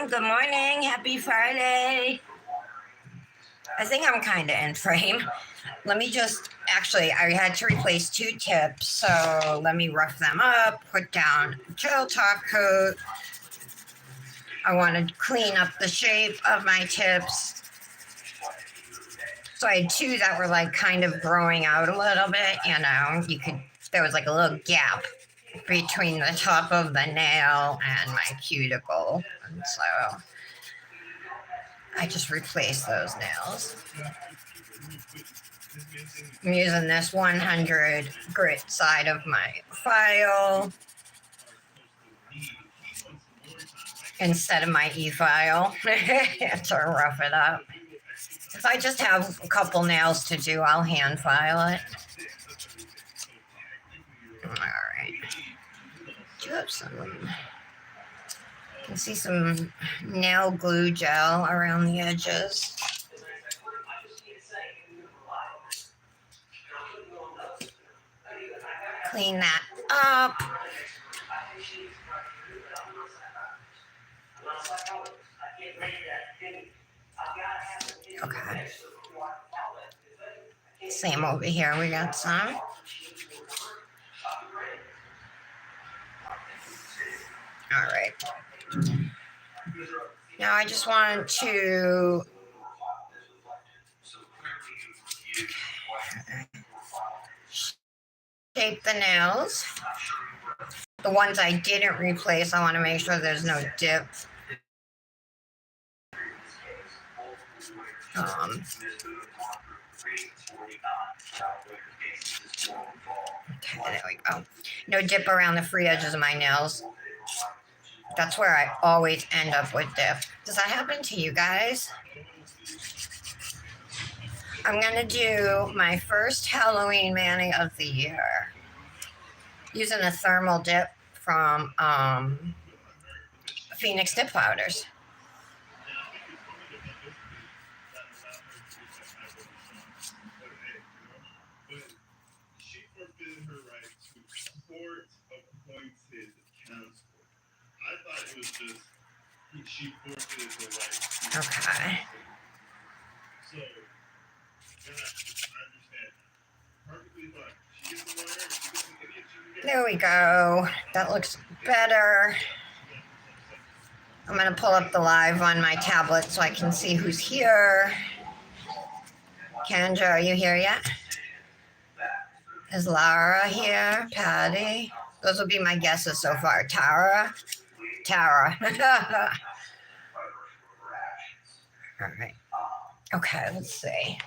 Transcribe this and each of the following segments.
everyone. Good morning. Happy Friday. I think I'm kind of in frame. Let me just, actually, I had to replace 2 tips, so let me rough them up, put down gel top coat. I want to clean up the shape of my tips. So I had 2 that were like kind of growing out a little bit, there was like a little gap between the top of the nail and my cuticle. And so I just replaced those nails. I'm using this 100 grit side of my file instead of my e-file to rough it up. If I just have a couple nails to do, I'll hand file it. All right. Do you have some? I can see some nail glue gel around the edges. Clean that up. Okay. Same over here. We got some. All right. Now I just want to shape the nails. The ones I didn't replace, I want to make sure there's no dip. Okay, there we go. No dip around the free edges of my nails. That's where I always end up with dip. Does that happen to you guys? I'm going to do my first Halloween mani of the year using a thermal dip from Phoenix Dip Powders. Okay. There we go. That looks better. I'm going to pull up the live on my tablet so I can see who's here. Kendra, are you here yet? Is Laura here? Patty? Those will be my guesses so far. Tara? All right. Okay, let's see.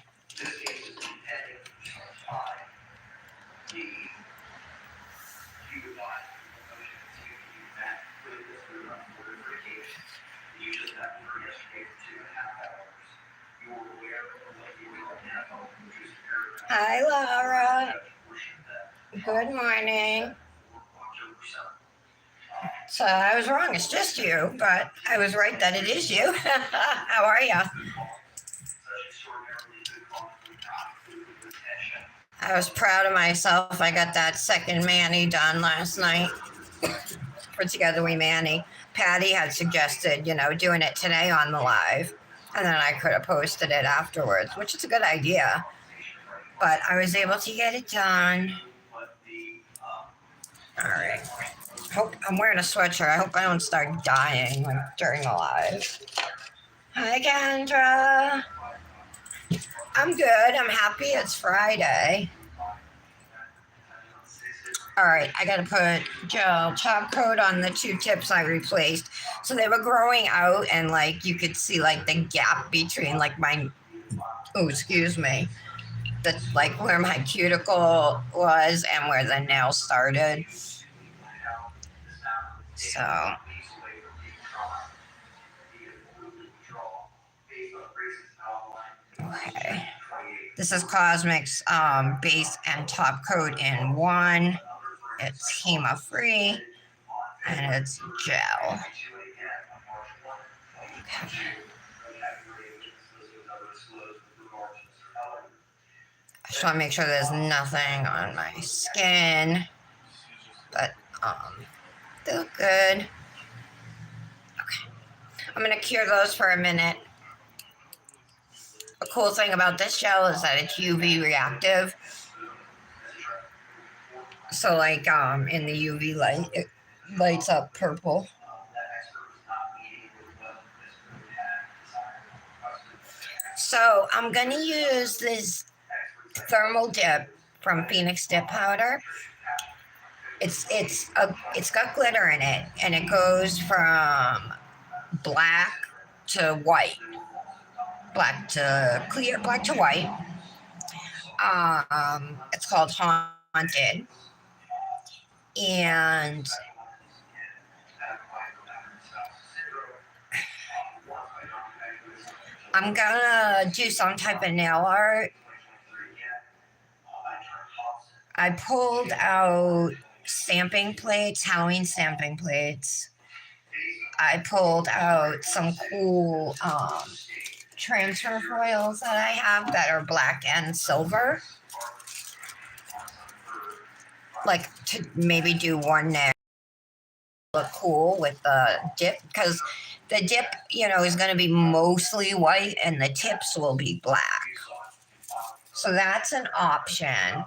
Hi, Laura. Good morning. So I was wrong. It's just you, but I was right that it is you. How are you? I was proud of myself. I got that second mani done last night for Together We Mani. Patty had suggested, doing it today on the live, and then I could have posted it afterwards, which is a good idea. But I was able to get it done. All right. I'm wearing a sweatshirt. I hope I don't start dying during the live. Hi, Kendra. I'm good. I'm happy it's Friday. All right, I got to put gel top coat on the 2 tips I replaced. So they were growing out, and you could see the gap between where my cuticle was and where the nail started. So okay. This is Cosmic's base and top coat in one. It's HEMA free and it's gel. Okay. I just want to make sure there's nothing on my skin, but they look good. Okay. I'm going to cure those for a minute. A cool thing about this gel is that it's UV reactive. So like in the UV light, it lights up purple. So I'm going to use this thermal dip from Phoenix Dip Powder. It's got glitter in it, and it goes from black to white, black to clear, black to white. It's called Haunted, and I'm gonna do some type of nail art. I pulled out stamping plates, Halloween stamping plates. I pulled out some cool transfer foils that I have that are black and silver. Like to maybe do one nail look cool with the dip, because the dip, is going to be mostly white and the tips will be black. So that's an option.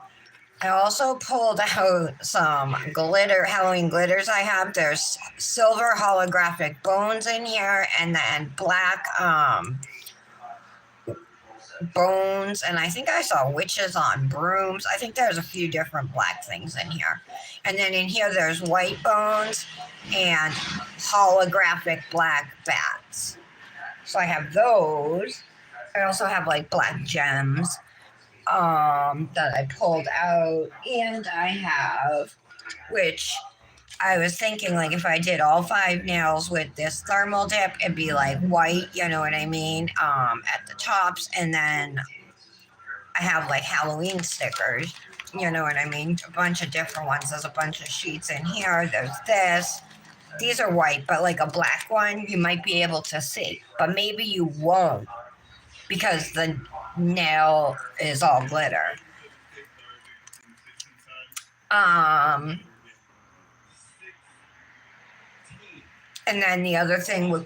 I also pulled out some glitter, Halloween glitters I have. There's silver holographic bones in here, and then black bones, and I think I saw witches on brooms. I think there's a few different black things in here. And then in here there's white bones and holographic black bats. So I have those. I also have like black gems that I pulled out, and I have, which I was thinking, like, if I did all 5 nails with this thermal dip, it'd be like white, you know what I mean, at the tops, and then I have like Halloween stickers, you know what I mean, a bunch of different ones. There's a bunch of sheets in here. There's this. These are white, but like a black one, you might be able to see, but maybe you won't because the nail is all glitter. And then the other thing would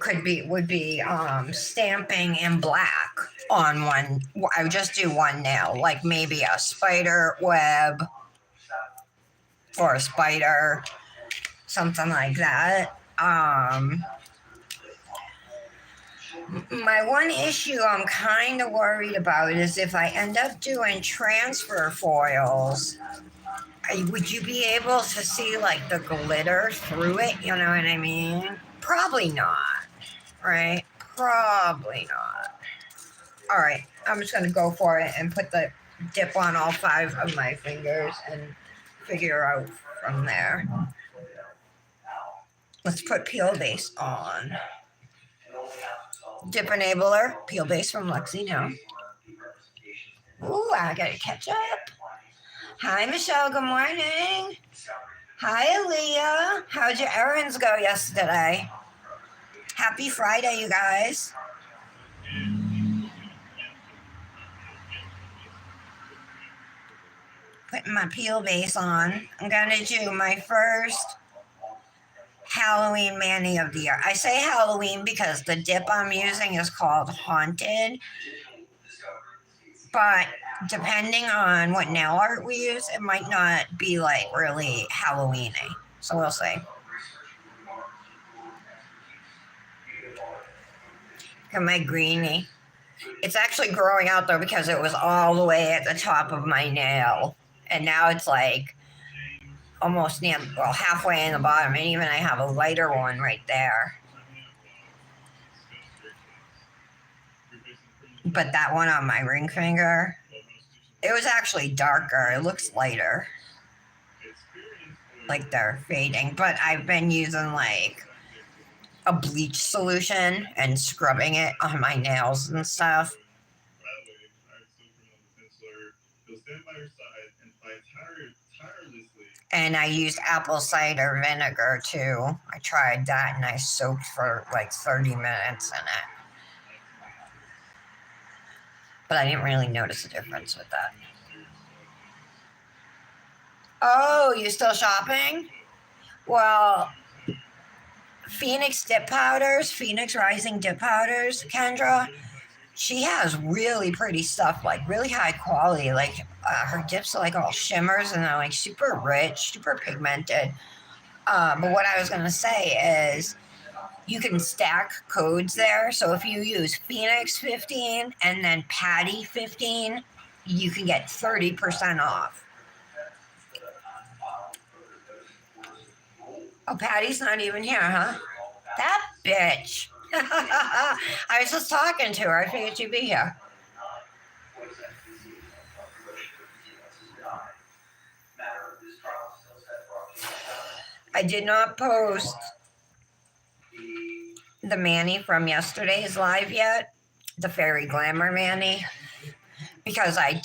be stamping in black on one. I would just do one nail, like maybe a spider web for a spider, something like that. My one issue I'm kind of worried about is if I end up doing transfer foils, would you be able to see like the glitter through it? You know what I mean? Probably not, right? Probably not. All right, I'm just gonna go for it and put the dip on all 5 of my fingers and figure out from there. Let's put peel base on. Dip enabler, peel base from Luxie Nail. Ooh, I gotta catch up. Hi, Michelle. Good morning. Hi, Aaliyah. How'd your errands go yesterday? Happy Friday, you guys. Putting my peel base on. I'm gonna do my first Halloween mani of the year. I say Halloween because the dip I'm using is called Haunted. But depending on what nail art we use, it might not be like really Halloween-y. So we'll see. Look at my greenie. It's actually growing out though because it was all the way at the top of my nail. And now it's like almost halfway in the bottom. And even I have a lighter one right there. But that one on my ring finger, it was actually darker. It looks lighter. Like they're fading. But I've been using like a bleach solution and scrubbing it on my nails and stuff. And I used apple cider vinegar too. I tried that and I soaked for like 30 minutes in it. But I didn't really notice a difference with that. Oh, you still shopping? Well, Phoenix dip powders, Phoenix Rising dip powders, Kendra. She has really pretty stuff, like really high quality. Like her dips are like all shimmers and they're like super rich, super pigmented. But what I was gonna say is you can stack codes there. So if you use Phoenix 15 and then Patty 15, you can get 30% off. Oh, Patty's not even here, huh? That bitch. I was just talking to her. I figured she'd be here. I did not post the Manny from yesterday's live yet, the Fairy Glamour Manny, because I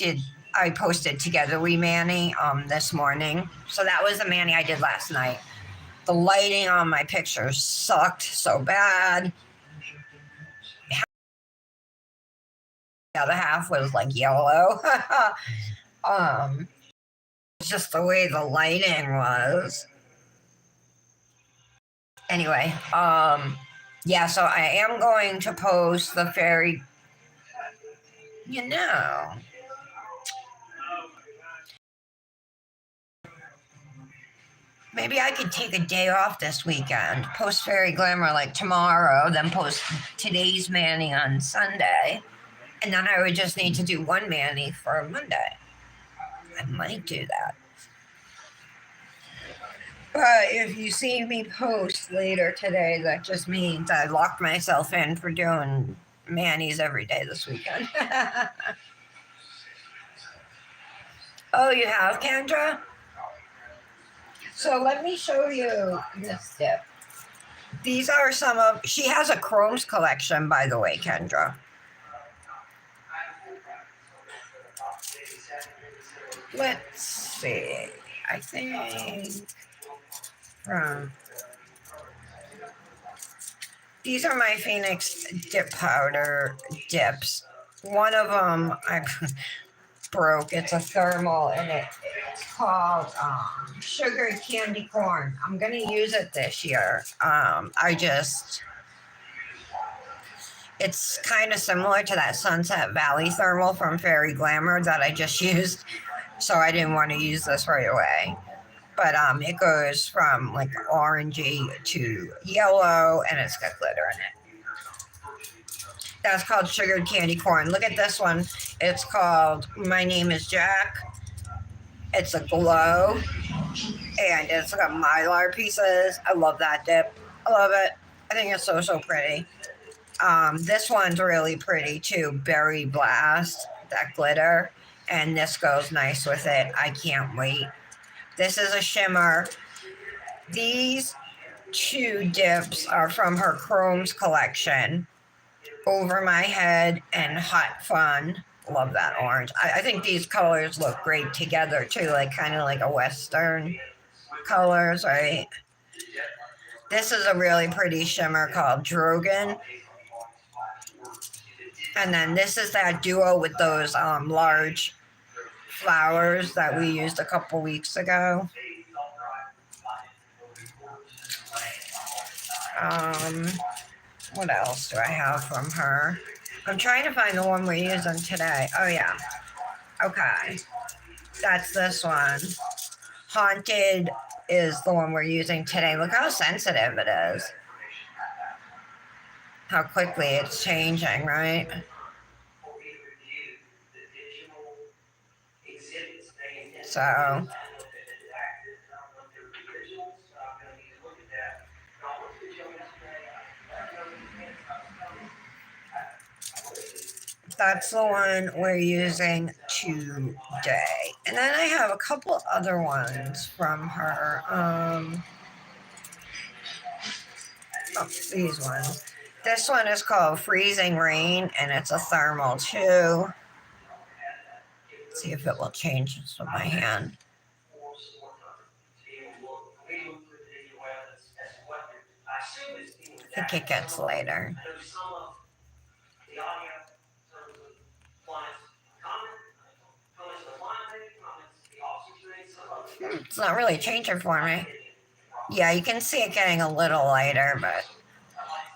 posted Together We Manny this morning. So that was the Manny I did last night. The lighting on my pictures sucked so bad. The other half was like yellow. Just the way the lighting was. Anyway, yeah, so I am going to post the fairy, you know. Maybe I could take a day off this weekend, post Fairy Glamour like tomorrow, then post today's Manny on Sunday, and then I would just need to do one Manny for Monday. I might do that. But if you see me post later today, that just means I locked myself in for doing Manny's every day this weekend. Oh, you have, Kendra? So let me show you this dip. These are some of, she has a Chromes collection, by the way, Kendra. Let's see. I think from, these are my Phoenix dip powder dips. One of them I broke. It's a thermal and it's called sugared candy corn. I'm going to use it this year. It's kind of similar to that Sunset Valley thermal from Fairy Glamour that I just used. So I didn't want to use this right away. But it goes from like orangey to yellow and it's got glitter in it. That's called sugared candy corn. Look at this one. It's called My Name is Jack. It's a glow and it's got mylar pieces. I love that dip. I love it. I think it's so pretty. This one's really pretty too. Berry Blast, that glitter. And this goes nice with it. I can't wait. This is a shimmer. These two dips are from her Chromes collection. Over My Head and Hot Fun. Love that orange. I think these colors look great together too, like kind of like a Western colors, right? This is a really pretty shimmer called Drogen. And then this is that duo with those large flowers that we used a couple weeks ago. What else do I have from her? I'm trying to find the one we're using today. Oh, yeah. Okay. That's this one. Haunted is the one we're using today. Look how sensitive it is. How quickly it's changing, right? So that's the one we're using today. And then I have a couple other ones from her. These ones. This one is called Freezing Rain, and it's a thermal too. Let's see if it will change this with my hand. I think it gets later. It's not really changing for me. Yeah, you can see it getting a little lighter, but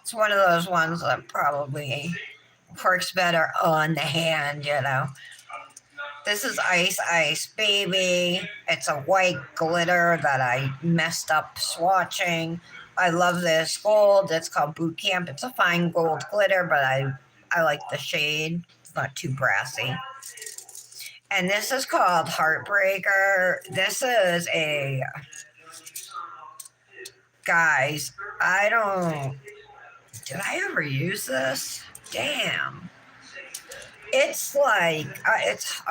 it's one of those ones that probably works better on the hand, you know. This is Ice Ice Baby. It's a white glitter that I messed up swatching. I love this gold. It's called Boot Camp. It's a fine gold glitter, but I like the shade. It's not too brassy. And this is called Heartbreaker. This is a guys. I don't. Did I ever use this? Damn. It's like it's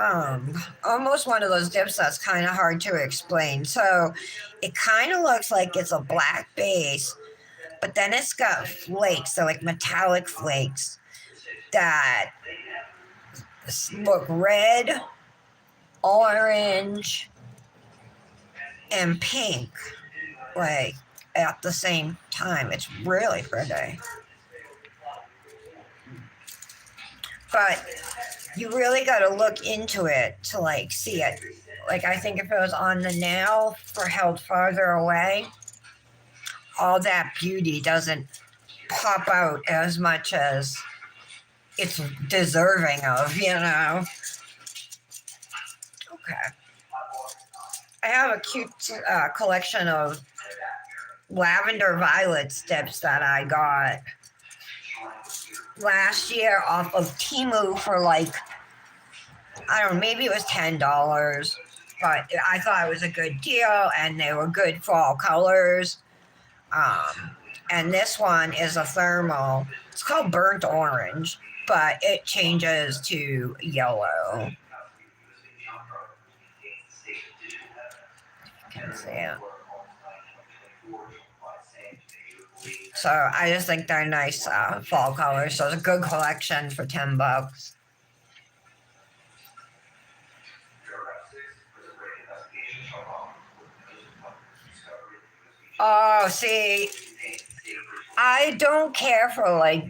almost one of those dips that's kind of hard to explain. So it kind of looks like it's a black base, but then it's got flakes, so like metallic flakes that look red, orange, and pink, like at the same time. It's really pretty. But you really got to look into it to like see it. Like I think if it was on the nail or held farther away, all that beauty doesn't pop out as much as it's deserving of, you know. Okay. I have a cute collection of lavender violet tips that I got last year off of Temu for like, I don't know, maybe it was $10, but I thought it was a good deal and they were good fall colors. And this one is a thermal. It's called burnt orange, but it changes to yellow. You can see it. So I just think they're nice fall colors. So it's a good collection for $10. Oh, see, I don't care for like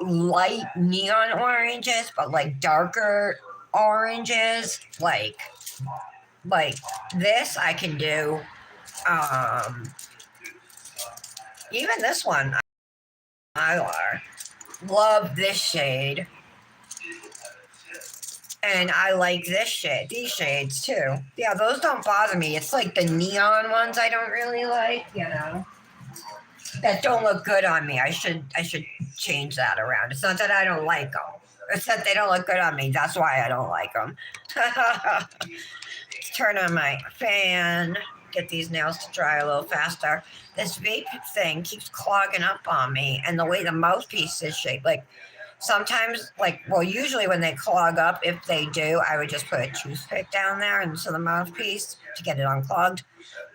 light neon oranges, but like darker oranges, like this I can do. Um, Even this one, I love this shade, and I like this shade, these shades too. Yeah, those don't bother me. It's like the neon ones I don't really like, you know, that don't look good on me. I should change that around. It's not that I don't like them. It's that they don't look good on me. That's why I don't like them. Turn on my fan, get these nails to dry a little faster. This vape thing keeps clogging up on me, and the way the mouthpiece is shaped, like sometimes, like, well, usually when they clog up, if they do, I would just put a toothpick down there into the mouthpiece to get it unclogged.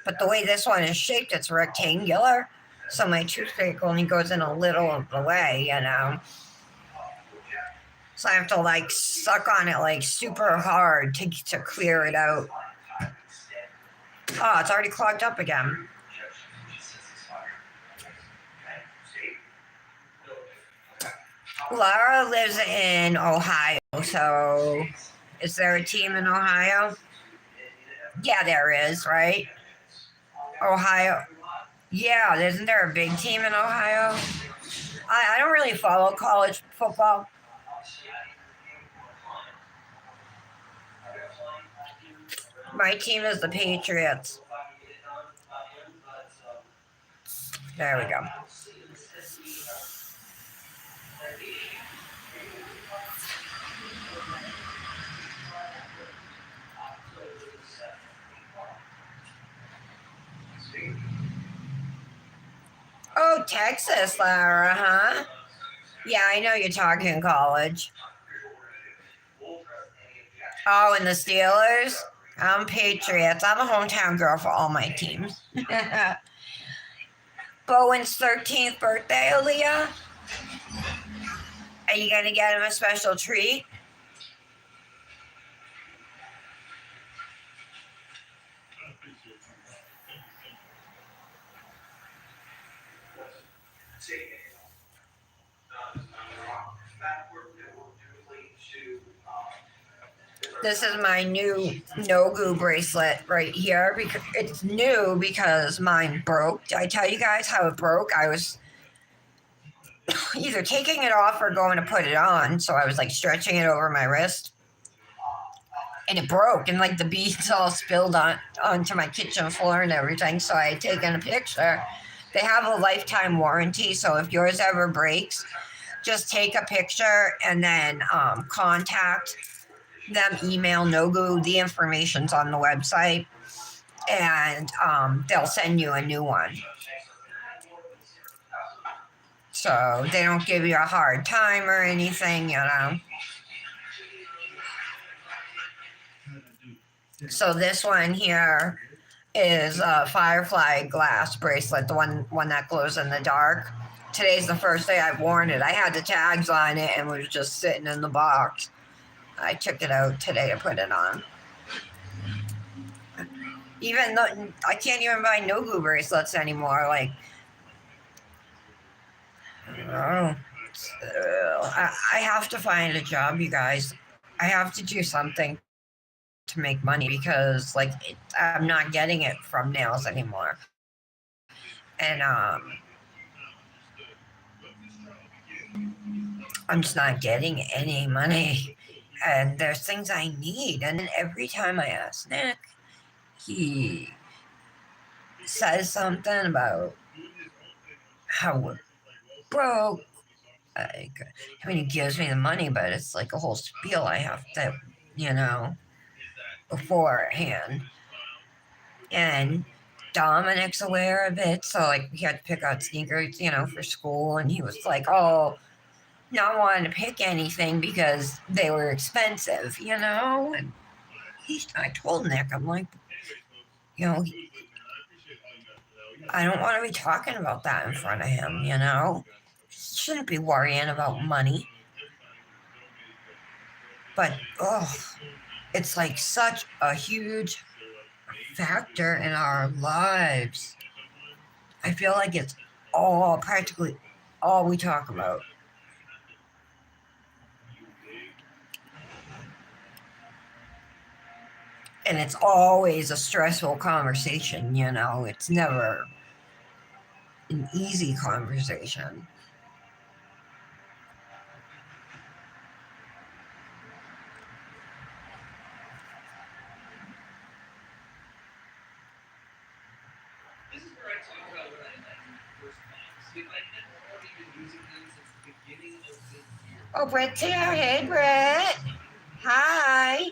But the way this one is shaped, it's rectangular, so my toothpick only goes in a little of the way, you know. So I have to like suck on it like super hard to clear it out. Oh, it's already clogged up again. Laura lives in Ohio, so is there a team in Ohio? Yeah, there is, right? Ohio. Yeah, isn't there a big team in Ohio? I don't really follow college football. My team is the Patriots. There we go. Oh, Texas, Lara, huh? Yeah, I know you're talking college. Oh, and the Steelers? I'm Patriots. I'm a hometown girl for all my teams. Bowen's 13th birthday, Aaliyah. Are you going to get him a special treat? This is my new no-goo bracelet right here. Because it's new because mine broke. Did I tell you guys how it broke? I was either taking it off or going to put it on. So I was like stretching it over my wrist. And it broke, and like the beads all spilled onto my kitchen floor and everything. So I had taken a picture. They have a lifetime warranty, so if yours ever breaks, just take a picture and then contact them. Email Nogu. The information's on the website, and they'll send you a new one. So they don't give you a hard time or anything, you know. So this one here is a firefly glass bracelet, the one that glows in the dark. Today's the first day I've worn it. I had the tags on it and was just sitting in the box. I took it out today to put it on. Even though I can't even buy no-goo bracelets anymore. Like, I have to find a job, you guys. I have to do something to make money because like I'm not getting it from nails anymore, and I'm just not getting any money, and there's things I need, and then every time I ask Nick, he says something about how we're broke. I mean, he gives me the money, but it's like a whole spiel I have to, beforehand. And Dominic's aware of it, so like we had to pick out sneakers, for school, and he was like, "Oh, not wanting to pick anything because they were expensive, And I told Nick, I'm like, I don't want to be talking about that in front of him, He shouldn't be worrying about money. But it's like such a huge factor in our lives. I feel like it's practically all we talk about. And it's always a stressful conversation, It's never an easy conversation. Oh, Brett's here. Hey, Brett. Hi.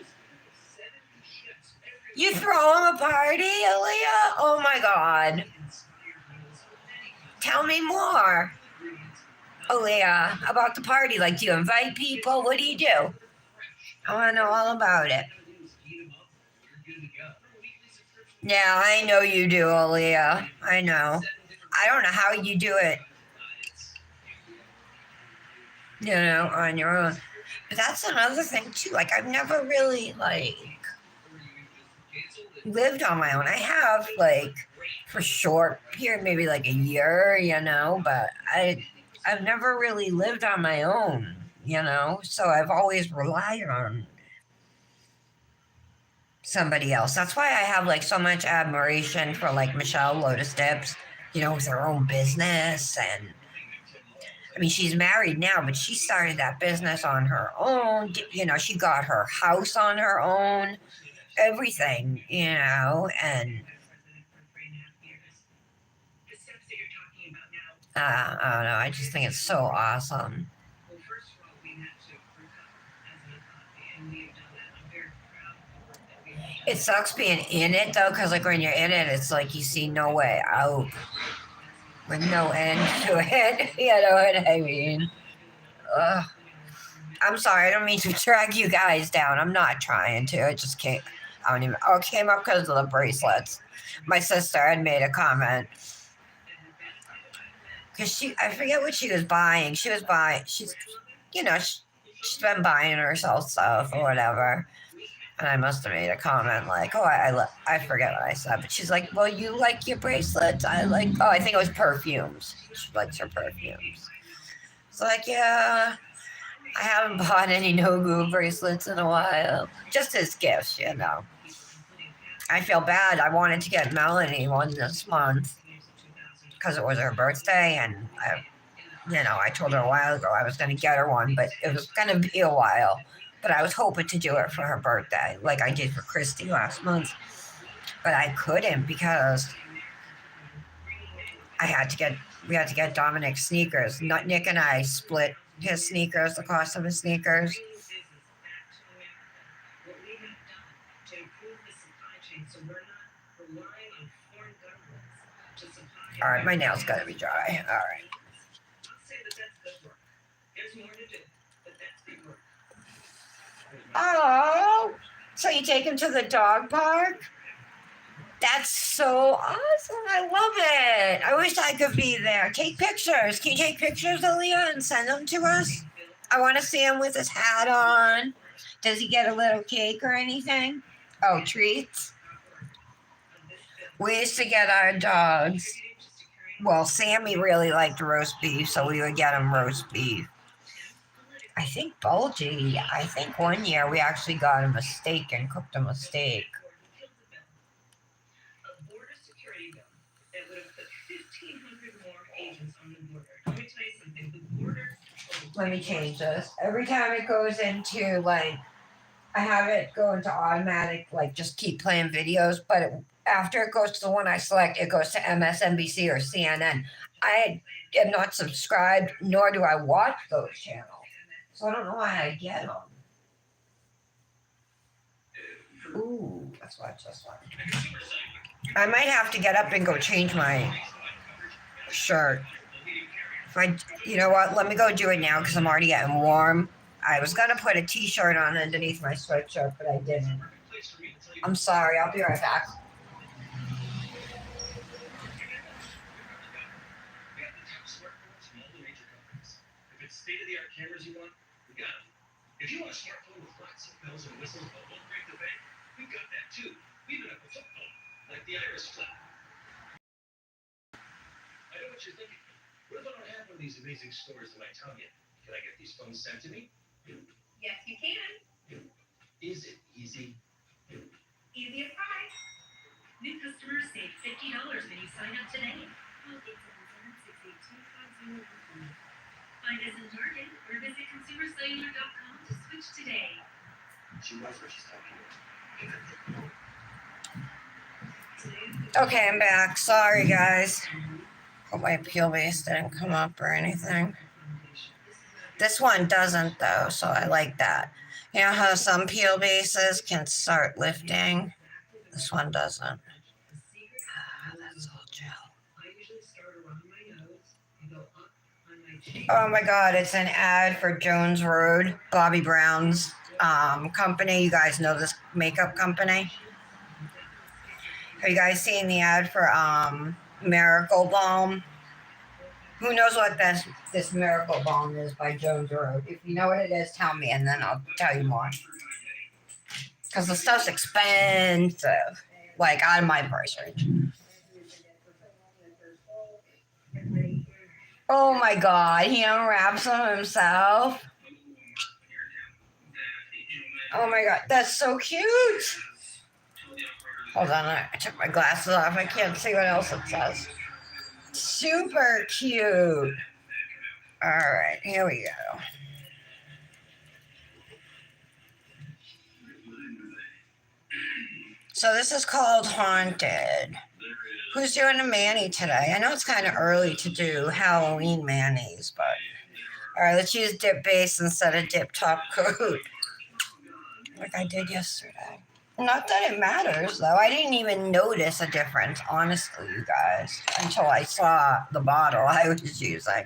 You throwing a party, Aaliyah? Oh my God. Tell me more, Aaliyah, about the party. Like, do you invite people? What do you do? I want to know all about it. Yeah, I know you do, Aaliyah. I know. I don't know how you do it, on your own. But that's another thing, too. Like, I've never really, lived on my own. I have, for short period, maybe like a year, but I've never really lived on my own, so I've always relied on somebody else. That's why I have so much admiration for Michelle Lotus Dips, with her own business. And I mean, she's married now, but she started that business on her own. She got her house on her own, everything, and I don't know. I just think it's so awesome. It sucks being in it though, because when you're in it, it's like you see no way out, with no end to it. You know what I mean? Ugh. I'm sorry. I don't mean to drag you guys down. I'm not trying to. It just came. I don't even. Oh, it came up because of the bracelets. My sister had made a comment because I forget what she was buying. She's been buying herself stuff or whatever. And I must have made a comment like, "Oh, I forget what I said," but she's like, "Well, you like your bracelets? I think it was perfumes. She likes her perfumes." It's like, yeah, I haven't bought any no-goo bracelets in a while. Just as gifts, you know. I feel bad. I wanted to get Melanie one this month because it was her birthday, and I told her a while ago I was going to get her one, but it was going to be a while. But I was hoping to do it for her birthday, like I did for Christy last month. But I couldn't because we had to get Dominic sneakers. Nick and I split his sneakers, the cost of his sneakers. All right, my nails gotta be dry. All right. Oh, so you take him to the dog park? That's so awesome. I love it. I wish I could be there. Take pictures. Can you take pictures, Aaliyah, and send them to us? I want to see him with his hat on. Does he get a little cake or anything? Oh, treats? We used to get our dogs. Well, Sammy really liked roast beef, so we would get him roast beef. I think Bulgy, I think one year we actually got him a steak and cooked him a steak. Let me change this. Every time it goes into like, I have it go into automatic, like just keep playing videos, but after it goes to the one I select, it goes to MSNBC or CNN. I am not subscribed, nor do I watch those channels. So I don't know why I get them. Ooh, let's watch this one. I might have to get up and go change my shirt. You know what? Let me go do it now because I'm already getting warm. I was gonna put a t-shirt on underneath my sweatshirt, but I didn't. I'm sorry. I'll be right back. State-of-the-art cameras you want, we got them. If you want a smartphone with lots of bells and whistles but won't break the bank, we've got that too. We even have a flip phone, like the Iris Flip. I know what you're thinking. What if I don't have one of these amazing stores in my town yet? Can I get these phones sent to me? Yes, you can. Is it easy? Easy as pie. New customers save $50 when you sign up today. Find us in Target or visit consumercellular.com to switch today. She knows what she's talking about. Okay, I'm back. Sorry, guys. Hope my peel base didn't come up or anything. This one doesn't, though, so I like that. You know how some peel bases can start lifting? This one doesn't. That's all gel. Oh my God, it's an ad for Jones Road, Bobby Brown's company. You guys know this makeup company? Have you guys seen the ad for Miracle Balm? Who knows what this Miracle Balm is by Jones Road? If you know what it is, tell me, and then I'll tell you more. Because the stuff's expensive, like out of my price range. Oh my God, he unwraps them himself. Oh my God, that's so cute. Hold on, I took my glasses off. I can't see what else it says. Super cute. All right, here we go. So this is called Haunted. Who's doing a mani today? I know it's kind of early to do Halloween manis, but all right, let's use dip base instead of dip top coat, like I did yesterday. Not that it matters, though. I didn't even notice a difference, honestly, you guys, until I saw the bottle I was using.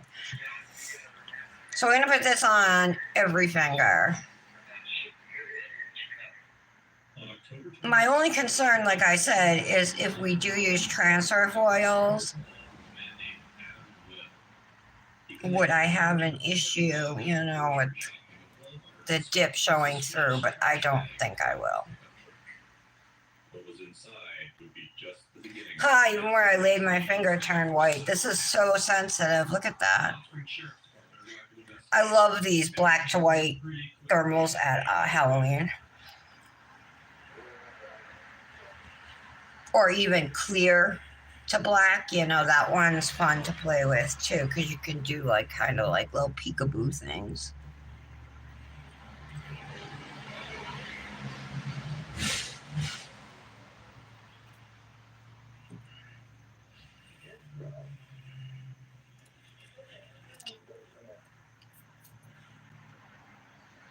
So we're going to put this on every finger. My only concern, like I said, is if we do use transfer foils, would I have an issue, with the dip showing through, but I don't think I will. Hi, even where I laid my finger turned white. This is so sensitive. Look at that. I love these black to white thermals at Halloween. Or even clear to black. That one's fun to play with too, because you can do like kind of like little peekaboo things.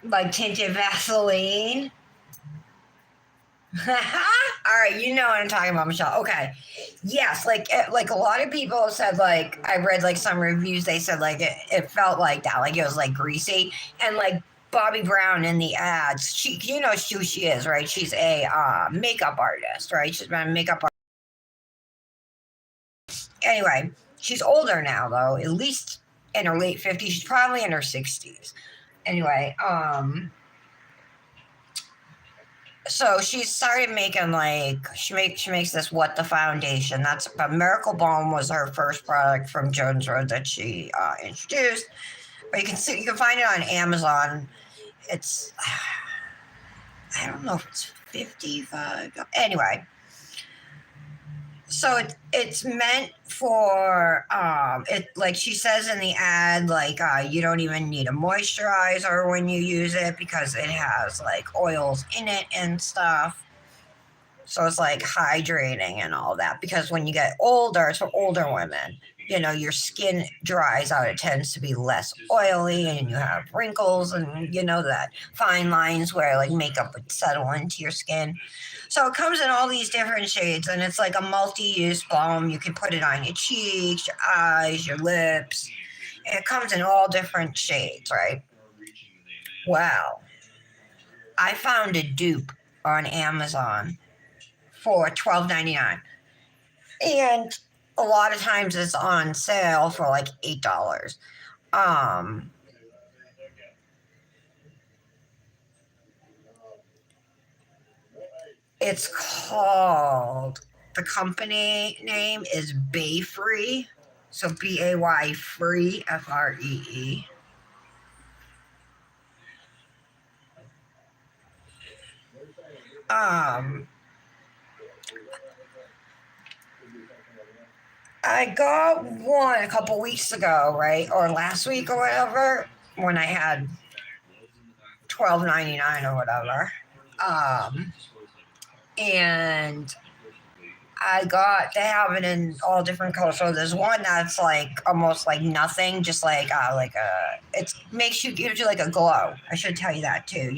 Like tinted Vaseline. All right, you know what I'm talking about, Michelle. Okay, yes, like a lot of people said, like I read like some reviews. They said like it felt like that, like it was like greasy, and like Bobby Brown in the ads. You know who she is, right? She's a makeup artist, right? She's been a makeup artist. Anyway, she's older now though, at least in her late 50s. She's probably in her 60s. Anyway, so she started making like she makes this What the Foundation. That's but Miracle Balm was her first product from Jones Road that she introduced. But you can find it on Amazon. It's I don't know if it's 55. Anyway, so it's meant for it, like she says in the ad, like you don't even need a moisturizer when you use it because it has like oils in it and stuff. So it's like hydrating and all that, because when you get older, it's for older women, your skin dries out. It tends to be less oily and you have wrinkles and that fine lines where like makeup would settle into your skin. So it comes in all these different shades, and it's like a multi-use balm. You can put it on your cheeks, your eyes, your lips. And it comes in all different shades, right? Wow. I found a dupe on Amazon for $12.99. And a lot of times it's on sale for like $8. Um, it's called, the company name is Bay Free. So BAY Free, FREE. Um, I got one a couple weeks ago, right? Or last week or whatever, when I had $12.99 or whatever. And they have it in all different colors. So there's one that's like almost like nothing, just like it gives you like a glow. I should tell you that too,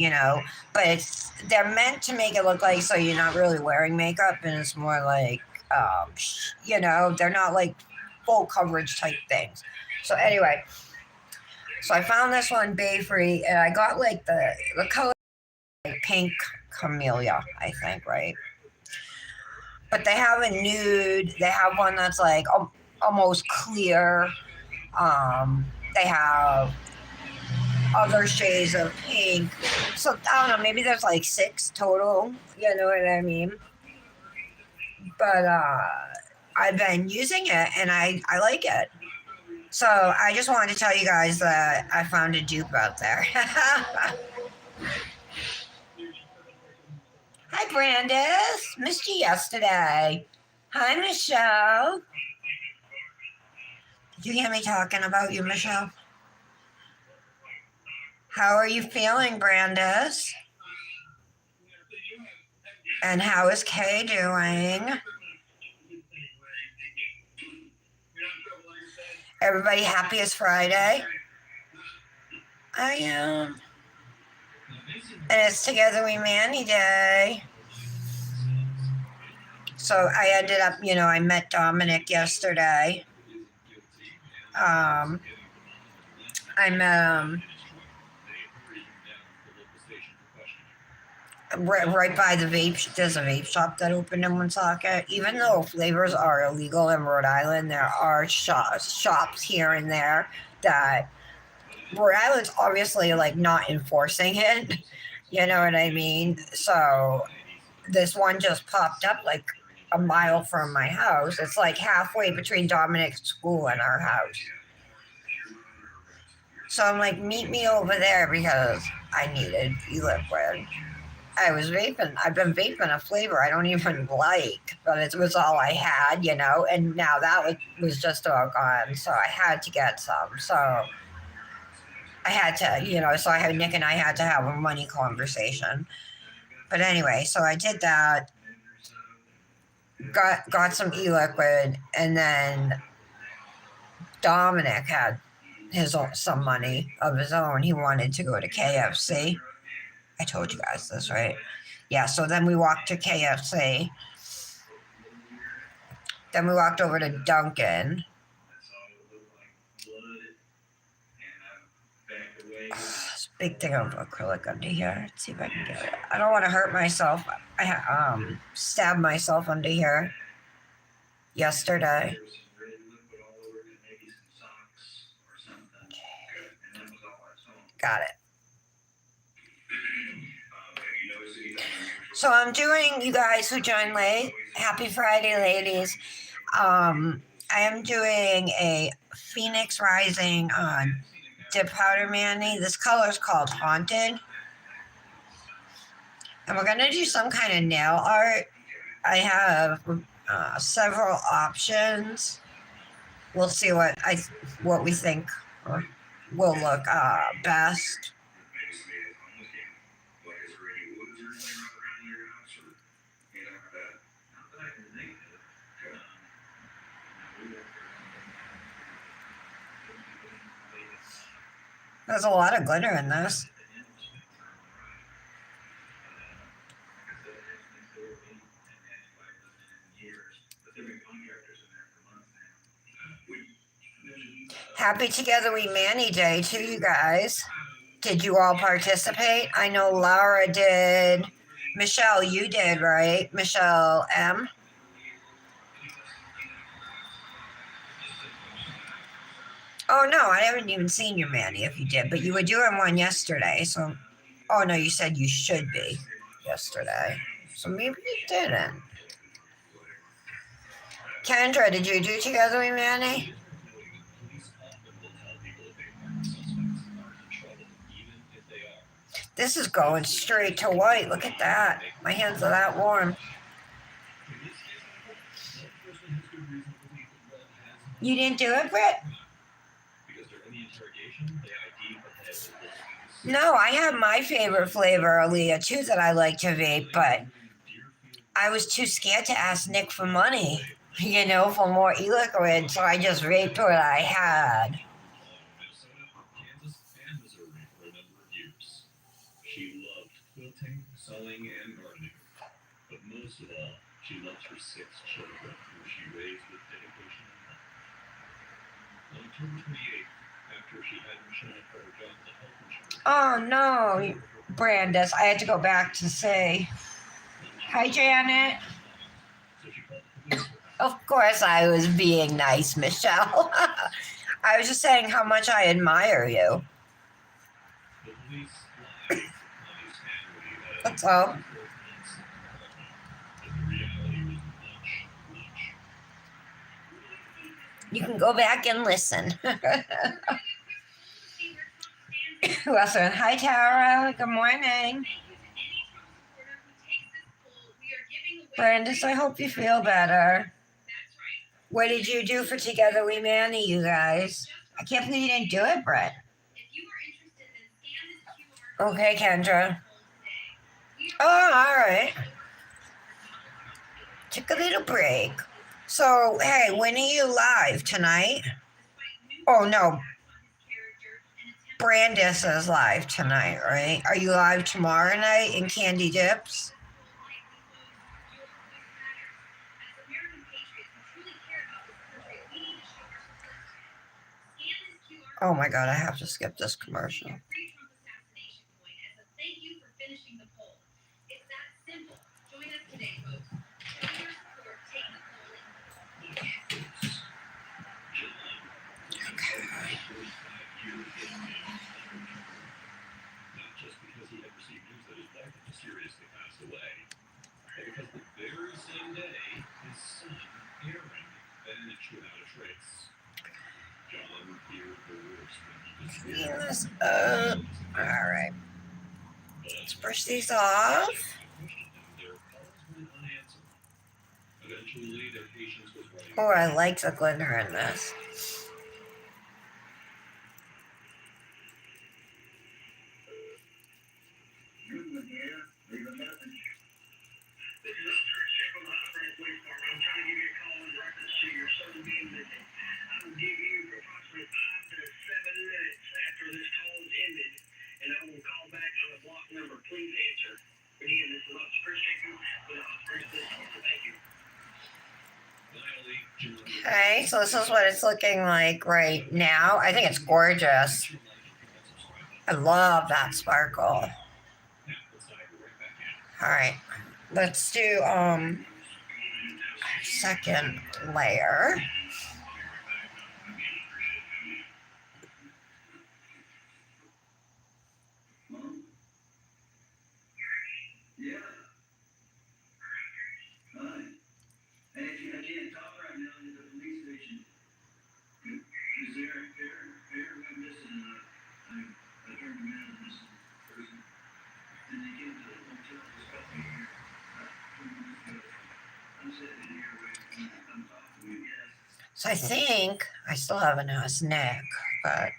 But they're meant to make it look like so you're not really wearing makeup, and it's more like they're not like full coverage type things. So anyway, so I found this one Bay Free, and I got like the color like pink camellia, I think, right? But they have a nude. They have one that's like almost clear. They have other shades of pink. So I don't know. Maybe there's like 6 total. You know what I mean? But I've been using it and I like it. So I just wanted to tell you guys that I found a dupe out there. Hi, Brandis. Missed you yesterday. Hi, Michelle. Did you hear me talking about you, Michelle? How are you feeling, Brandis? And how is Kay doing? Everybody happy it's Friday? I am. And it's Together We Manny Day. So I ended up, I met Dominic yesterday. I met right by the vape. There's a vape shop that opened in Woonsocket. Even though flavors are illegal in Rhode Island, there are shops here and there that Rhode Island's obviously like not enforcing it. You know what I mean? So this one just popped up like a mile from my house. It's like halfway between Dominic's school and our house. So I'm like, meet me over there because I needed e-liquid. I was vaping. I've been vaping a flavor I don't even like, but it was all I had, you know. And now that was just about gone, so I had to get some. So I had to, you know. So I had Nick and I had to have a money conversation. But anyway, so I did that. Got some e-liquid, and then Dominic had some money of his own. He wanted to go to KFC. I told you guys this, right? Yeah. So then we walked to KFC. Then we walked over to Dunkin'. This big thing of acrylic under here. Let's see if I can get it. I don't want to hurt myself. I stabbed myself under here yesterday. Got it. So I'm doing, you guys who joined late, happy Friday, ladies. I am doing a Phoenix Rising dip powder mani. This color is called Haunted. And we're going to do some kind of nail art. I have several options. We'll see what we think will look best. There's a lot of glitter in this. Happy Together We Mani Day to you guys. Did you all participate? I know Laura did. Michelle, you did, right? Michelle M. Oh, no, I haven't even seen your mani if you did, but you were doing one yesterday. So, oh, no, you said you should be yesterday. So maybe you didn't. Kendra, did you do Together We Mani? This is going straight to white. Look at that. My hands are that warm. You didn't do it, Britt? No, I have my favorite flavor, Aaliyah, too, that I like to vape, but I was too scared to ask Nick for money, you know, for more e-liquid, so I just vaped what I had. She loved quilting, sewing, and gardening, but most of all, she loved her 6 children, who she raised with dedication and love. On October 28th, after she had Michelle for her job as a health insurance. Oh no, Brandis, I had to go back to say hi, Janet. Of course, I was being nice, Michelle. I was just saying how much I admire you. That's all. You can go back and listen. Who else? Hi, Tara. Good morning. Brandis, I hope you feel better. What did you do for Together We Mani, you guys? I can't believe you didn't do it, Brett. Okay, Kendra. Oh, all right. Took a little break. So, hey, when are you live tonight? Oh, no. Brandis is live tonight, right? Are you live tomorrow night in Candy Dips? Oh my God, I have to skip this commercial. Clean this up. All right. Let's brush these off. Oh, I like the glitter in this. Okay, so this is what it's looking like right now. I think it's gorgeous. I love that sparkle. All right, let's do second layer. So I think I still have a nice neck, but I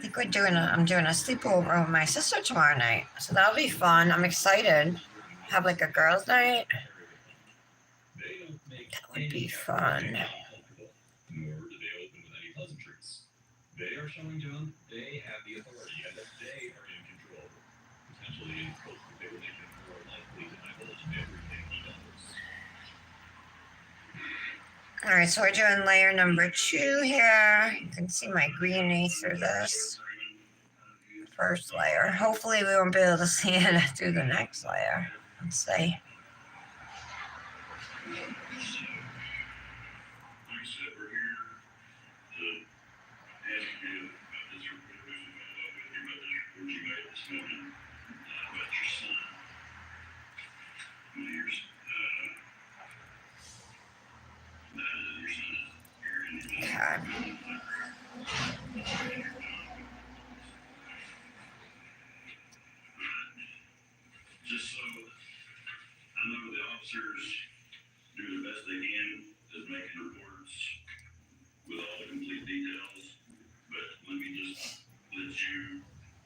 think I'm doing a sleepover with my sister tomorrow night. So that'll be fun. I'm excited. Have like a girls' night. That would be fun. They are showing John they have the authority and that they are in control. Potentially in close, they will make him more likely to divulge everything he does. All right, so we're doing layer number 2 here. You can see my greenie through this first layer. Hopefully we won't be able to see it through the next layer. Let's see. Okay. Just so I know the officers do the best they can at making reports with all the complete details, but let me just let you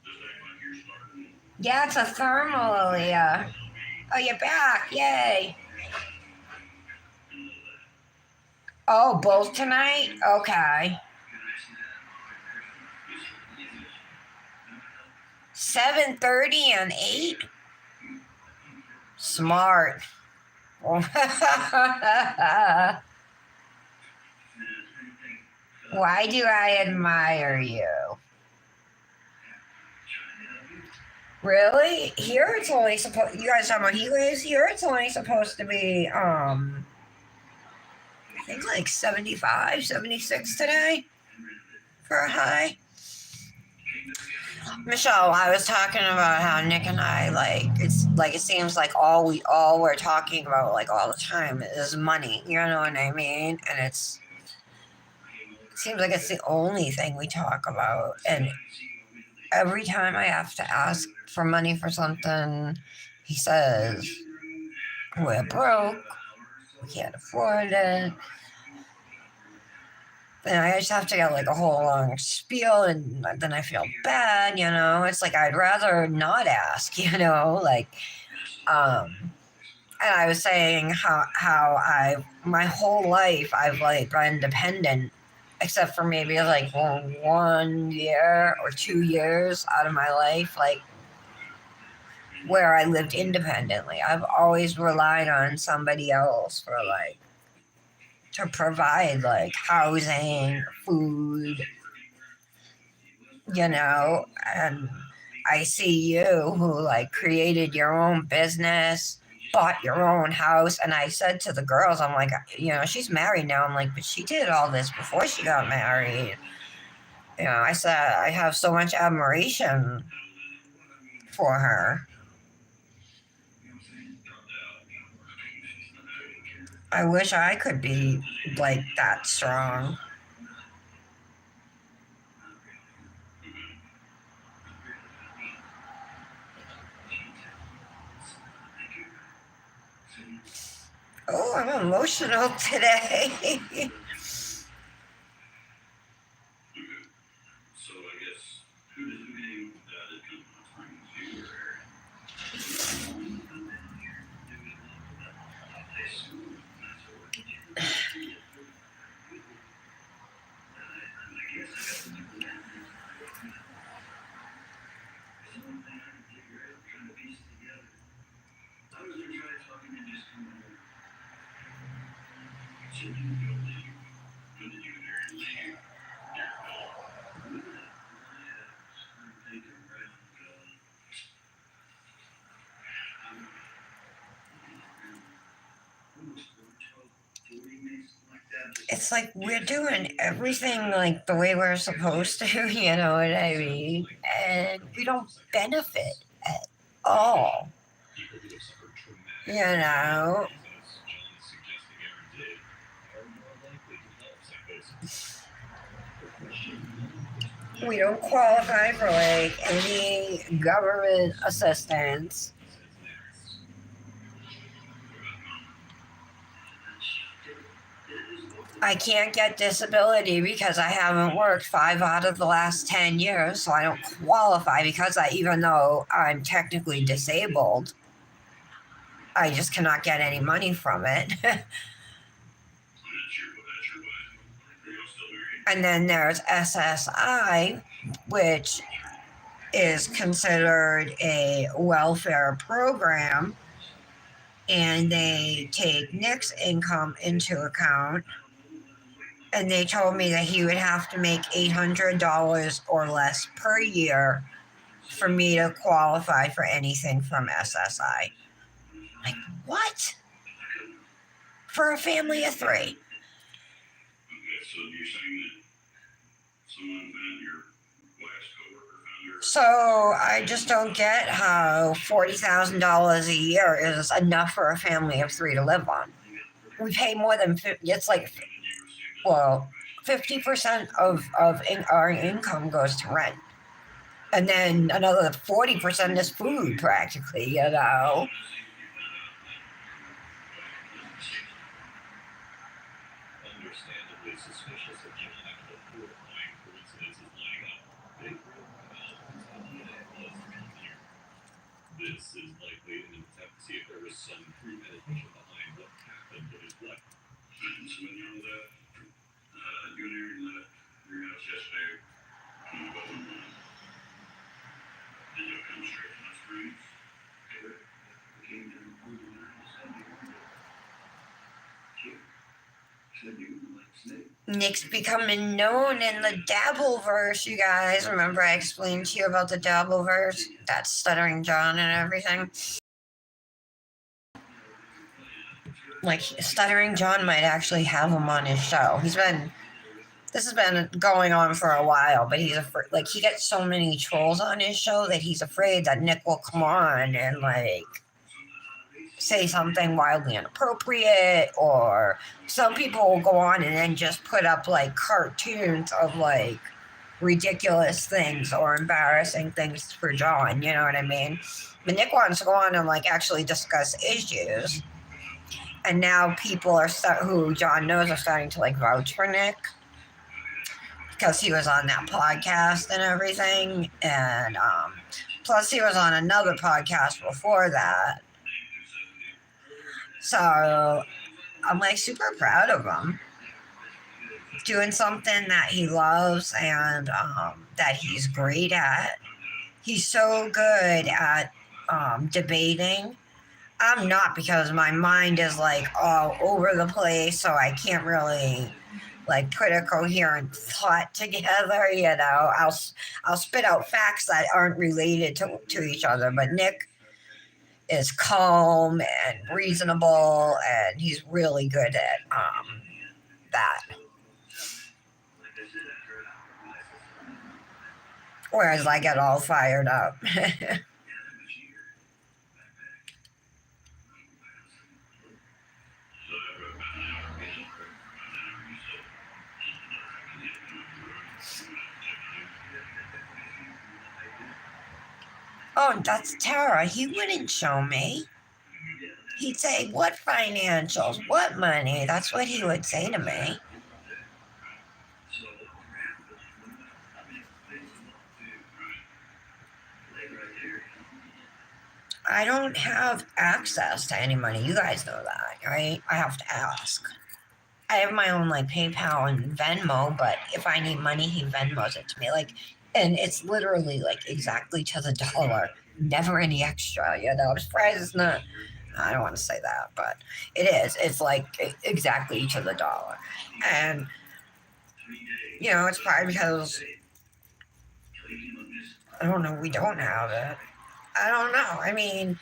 just act like you're starting. Yeah, it's a thermal, Aaliyah. Oh, you're back. Yay. Oh, both tonight? Okay. 7:30 and 8? Smart. Why do I admire you? Really? Here it's only supposed, you guys talking about heat waves? Here it's only supposed to be, I think like 75, 76 today for a high. Michelle, I was talking about how Nick and I, like, it's like, it seems like all we're talking about, like, all the time is money. You know what I mean? And it seems like it's the only thing we talk about. And every time I have to ask for money for something, he says, we're broke, we can't afford it. And I just have to get like a whole long spiel, and then I feel bad, you know. It's like I'd rather not ask, you know, like, and I was saying how my whole life I've like been dependent, except for maybe like 1 year or 2 years out of my life, like where I lived independently. I've always relied on somebody else for like to provide like housing, food, you know. And I see you who like created your own business, bought your own house. And I said to the girls, I'm like, you know, she's married now. I'm like, but she did all this before she got married. You know, I said, I have so much admiration for her. I wish I could be like that strong. I'm emotional today. It's like we're doing everything like the way we're supposed to, you know what I mean? And we don't benefit at all. You know? We don't qualify for like any government assistance. I can't get disability because I haven't worked 5 out of the last 10 years, so I don't qualify because even though I'm technically disabled, I just cannot get any money from it. And then there's SSI, which is considered a welfare program, and they take Nick's income into account. And they told me that he would have to make $800 or less per year for me to qualify for anything from SSI. Like, what? For a family of 3. So I just don't get how $40,000 a year is enough for a family of 3 to live on. We pay more than it's like, well, 50% of our income goes to rent. And then another 40% is food, practically, you know. This is likely an attempt to see if there was some premeditation behind what happened to his wife. So when you know that, you and Aaron left your house yesterday. Did you come straight from the springs? Came to the point where I said you like snake. Nick's becoming known in the Dabbleverse, you guys. Remember I explained to you about the Dabbleverse? That's Stuttering John and everything. Like, Stuttering John might actually have him on his show. This has been going on for a while, but he's afraid, like, he gets so many trolls on his show that he's afraid that Nick will come on and, like, say something wildly inappropriate, or some people will go on and then just put up like cartoons of like ridiculous things or embarrassing things for John, you know what I mean? But Nick wants to go on and like actually discuss issues, and now people are who John knows are starting to like vouch for Nick because he was on that podcast and everything, and plus he was on another podcast before that. So I'm like super proud of him doing something that he loves and that he's great at. He's so good at debating. I'm not, because my mind is like all over the place, so I can't really like put a coherent thought together. You know, I'll spit out facts that aren't related to each other. But Nick is calm and reasonable, and he's really good at that. Whereas I get all fired up. Oh, that's Tara. He wouldn't show me. He'd say, "What financials? What money?" That's what he would say to me. I don't have access to any money. You guys know that, right? I have to ask. I have my own like PayPal and Venmo, but if I need money, he Venmos it to me. Like, and it's literally like exactly to the dollar. Never any extra. You know, I'm surprised it's not. I don't want to say that, but it is. It's like exactly to the dollar, and you know, it's probably because I don't know. We don't have it. I don't know. I mean,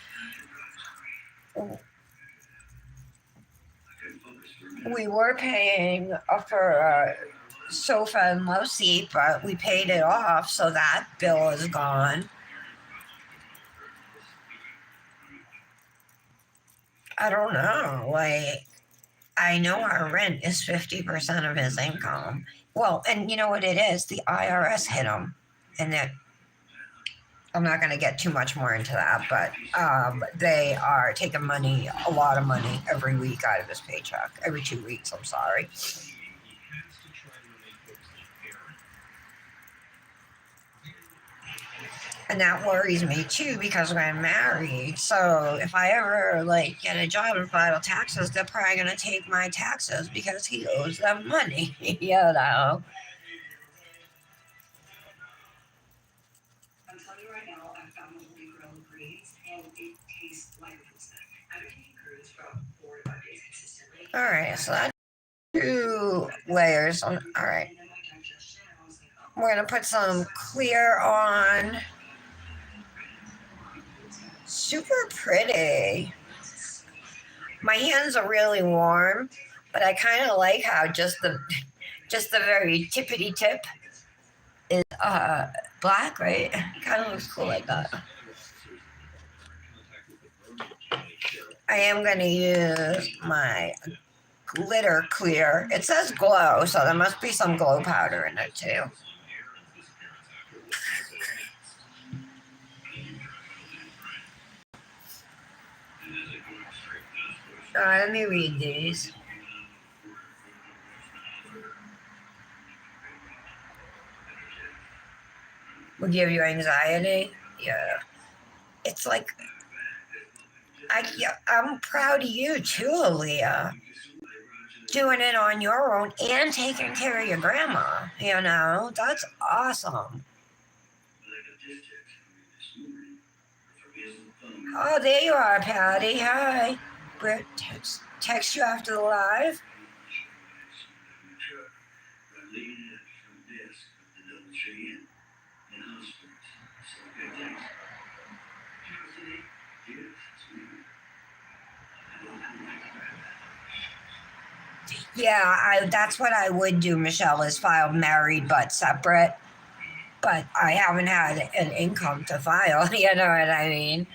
we were paying for a sofa and love seat, but we paid it off, so that bill is gone. I don't know. Like, I know our rent is 50% of his income. Well, and you know what it is? The IRS hit him, and that I'm not going to get too much more into that, but they are taking money, a lot of money, every week out of his paycheck. Every 2 weeks, I'm sorry. And that worries me too because I'm married. So if I ever like get a job and file taxes, they're probably going to take my taxes because he owes them money. You know. I'm telling you right now, I found the Holy Grail ingredients, and it tastes like a snack. I've been eating cruise for about 4 to 5 days consistently. All right, so that's 2 layers. All right, And then my digestion, I was like, oh, we're gonna put some clear on. Super pretty. My hands are really warm, but I kind of like how just the very tippity tip is black, right? Kind of looks cool like that. I am gonna use my glitter clear. It says glow, so there must be some glow powder in it too. Let me read these. Will give you anxiety. Yeah, it's like I'm proud of you too, Aaliyah. Doing it on your own and taking care of your grandma. You know, that's awesome. Oh, there you are, Patty. Hi. Britt text you after the live. Yeah, that's what I would do, Michelle, is file married but separate. But I haven't had an income to file, you know what I mean?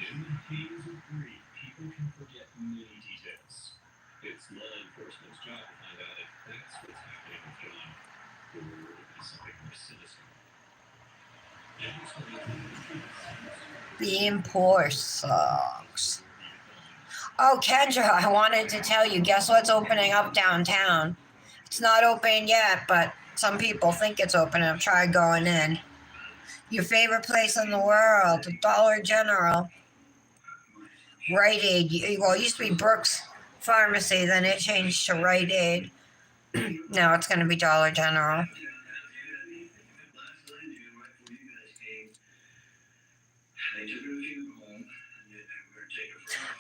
In the haze of grief, people can forget many details. It's law enforcement's job to find out if that's what's happening with John, or would it be something more sinister? Being poor sucks. Oh, Kendra, I wanted to tell you, guess what's opening up downtown? It's not open yet, but some people think it's open. I've tried going in. Your favorite place in the world, Dollar General. Rite Aid. Well, it used to be Brooks Pharmacy, then it changed to Rite Aid. Now it's going to be Dollar General.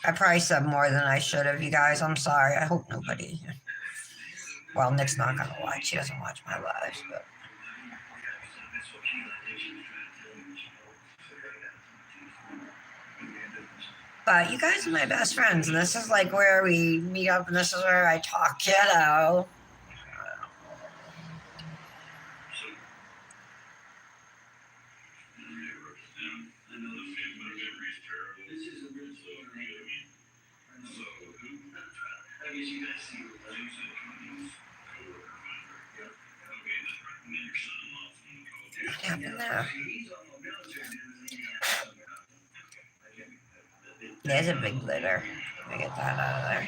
I probably said more than I should have, you guys. I'm sorry. I hope nobody. Well, Nick's not going to watch. She doesn't watch my lives, but. But you guys are my best friends, and this is like where we meet up, and this is where I talk, you know. happened there? There's a big glitter. Let me get that out of there.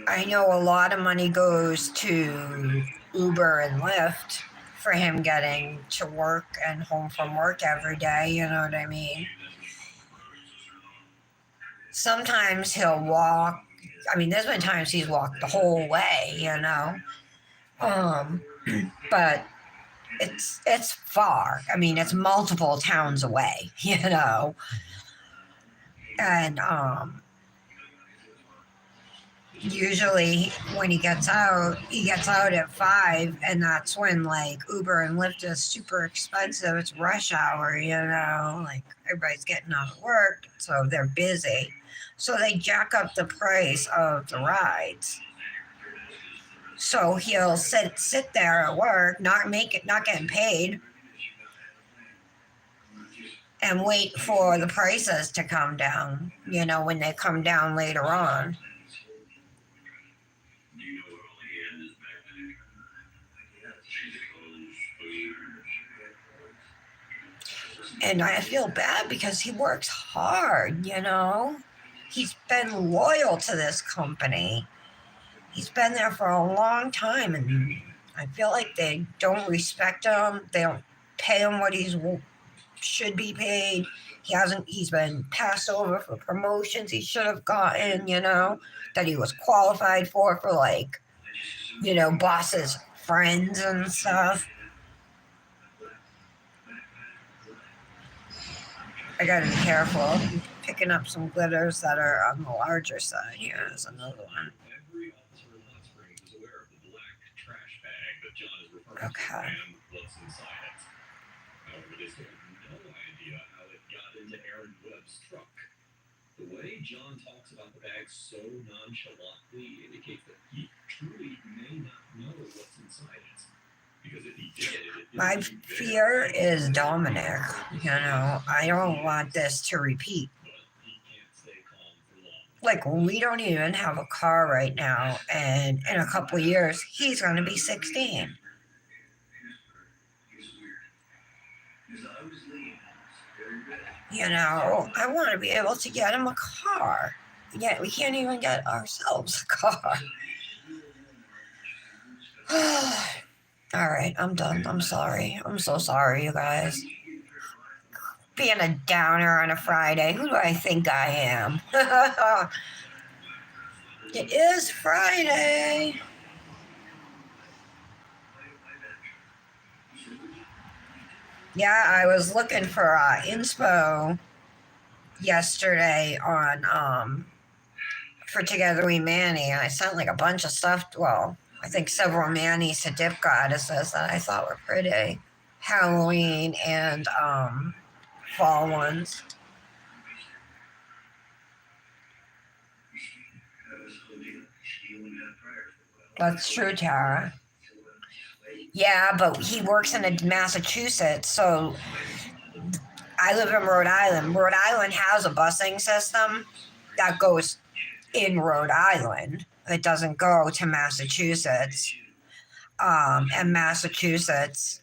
I know a lot of money goes to Uber and Lyft for him getting to work and home from work every day, you know what I mean? Sometimes he'll walk. I mean, there's been times he's walked the whole way, you know. But it's far. I mean, it's multiple towns away, you know. And usually when he gets out at 5, and that's when like Uber and Lyft is super expensive. It's rush hour, you know, like everybody's getting out of work, so they're busy. So they jack up the price of the rides. So he'll sit there at work, not getting paid, and wait for the prices to come down, you know, when they come down later on. And I feel bad because he works hard, you know. He's been loyal to this company. He's been there for a long time, and I feel like they don't respect him. They don't pay him what he should be paid. He's been passed over for promotions he should have gotten, you know, that he was qualified for like, you know, bosses' friends and stuff. I gotta be careful. I'm picking up some glitters that are on the larger side. Here's another one. Every officer in Hot Springs is aware of the black trash bag that John is referring to and what's inside it. However, they still have no idea how it got into Aaron Webb's truck. The way John talks about the bag so nonchalantly indicates that he truly may not know what's inside it. Because if he did, my fear is Dominic. You know, I don't want this to repeat. Like, we don't even have a car right now, and in a couple of years, he's going to be 16. You know, I want to be able to get him a car. Yet we can't even get ourselves a car. All right, I'm done. I'm sorry. I'm so sorry, you guys. Being a downer on a Friday. Who do I think I am? It is Friday. Yeah, I was looking for inspo yesterday on for Together We Manny. I sent like a bunch of stuff. Well, I think several manis to dip goddesses that I thought were pretty. Halloween and fall ones. That's true, Tara. Yeah, but he works in Massachusetts, so I live in Rhode Island. Rhode Island has a busing system that goes in Rhode Island. It doesn't go to Massachusetts. And Massachusetts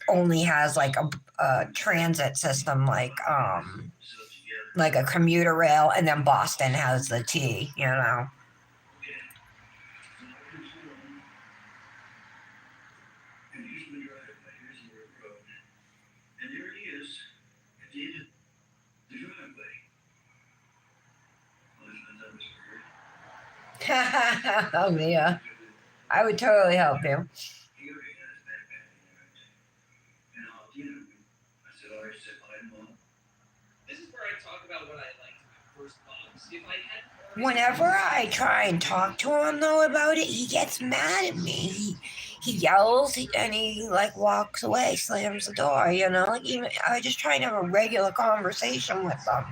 only has like a transit system, like a commuter rail, and then Boston has the T, you know. Oh, Mia. I would totally help you. This is where I talk about what I liked in my first box. If I had Whenever I try and talk to him though about it, he gets mad at me. He yells and he like walks away, slams the door. You know, like even I just try and have a regular conversation with him.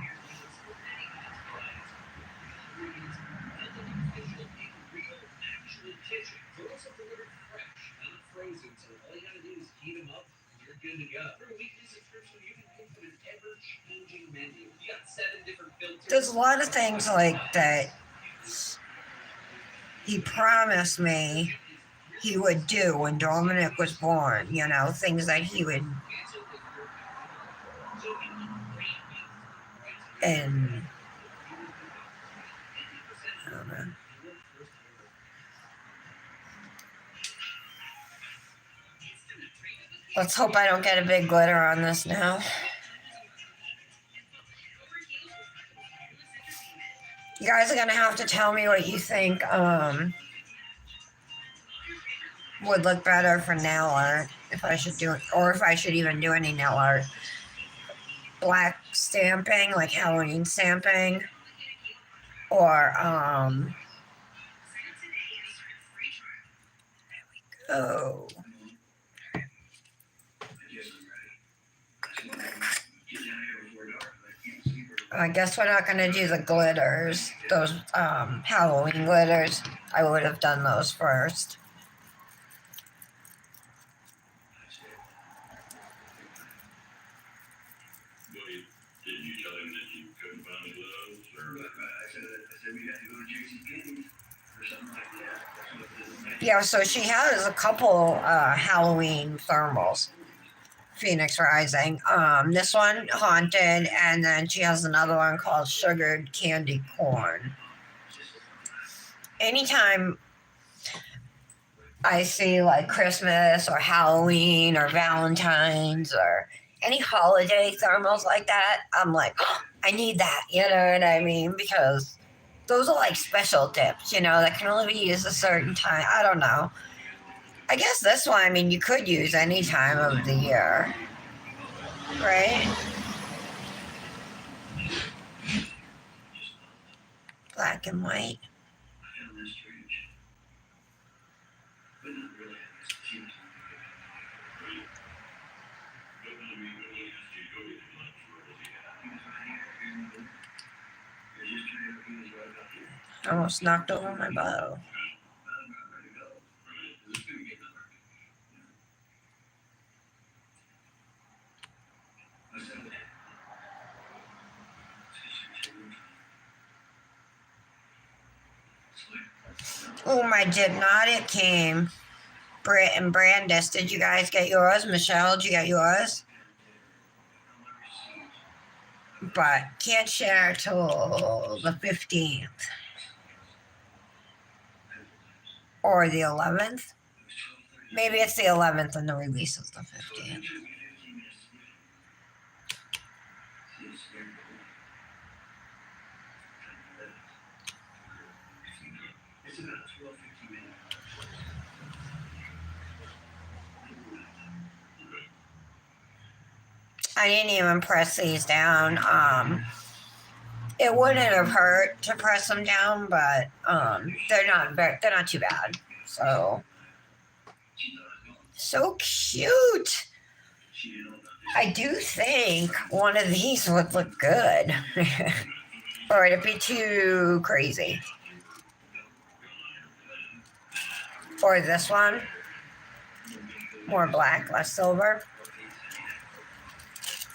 also delivered fresh, not frozen, so all you gotta do is heat them up, and you're good to go. For a weekly subscription, you can pick from an ever-changing menu. You got 7 different filters. There's a lot of things like that he promised me he would do when Dominic was born, you know, things that he would, and I don't know. Let's hope I don't get a big glitter on this now. You guys are gonna have to tell me what you think would look better for nail art, if I should do it, or if I should even do any nail art. Black stamping, like Halloween stamping, or oh, I guess we're not gonna do the glitters, those Halloween glitters. I would have done those first. Did you tell him that you couldn't find the gloves? Or I said we had to go to JCPenney or something like that. Yeah, so she has a couple Halloween thermals. Phoenix Rising. This one, Haunted, and then she has another one called Sugared Candy Corn. Anytime I see like Christmas or Halloween or Valentine's or any holiday thermals like that, I'm like, oh, I need that, you know what I mean? Because those are like special dips, you know, that can only be used a certain time. I don't know. I guess this one, I mean, you could use any time of the year, right? Black and white. Almost knocked over my bottle. Oh, my did not. It came. Britt and Brandis, did you guys get yours? Michelle, did you get yours? But can't share till the 15th. Or the 11th. Maybe it's the 11th and the release is the 15th. I didn't even press these down. It wouldn't have hurt to press them down, but they're not too bad. So cute. I do think one of these would look good, or it'd be too crazy. Or this one, more black, less silver.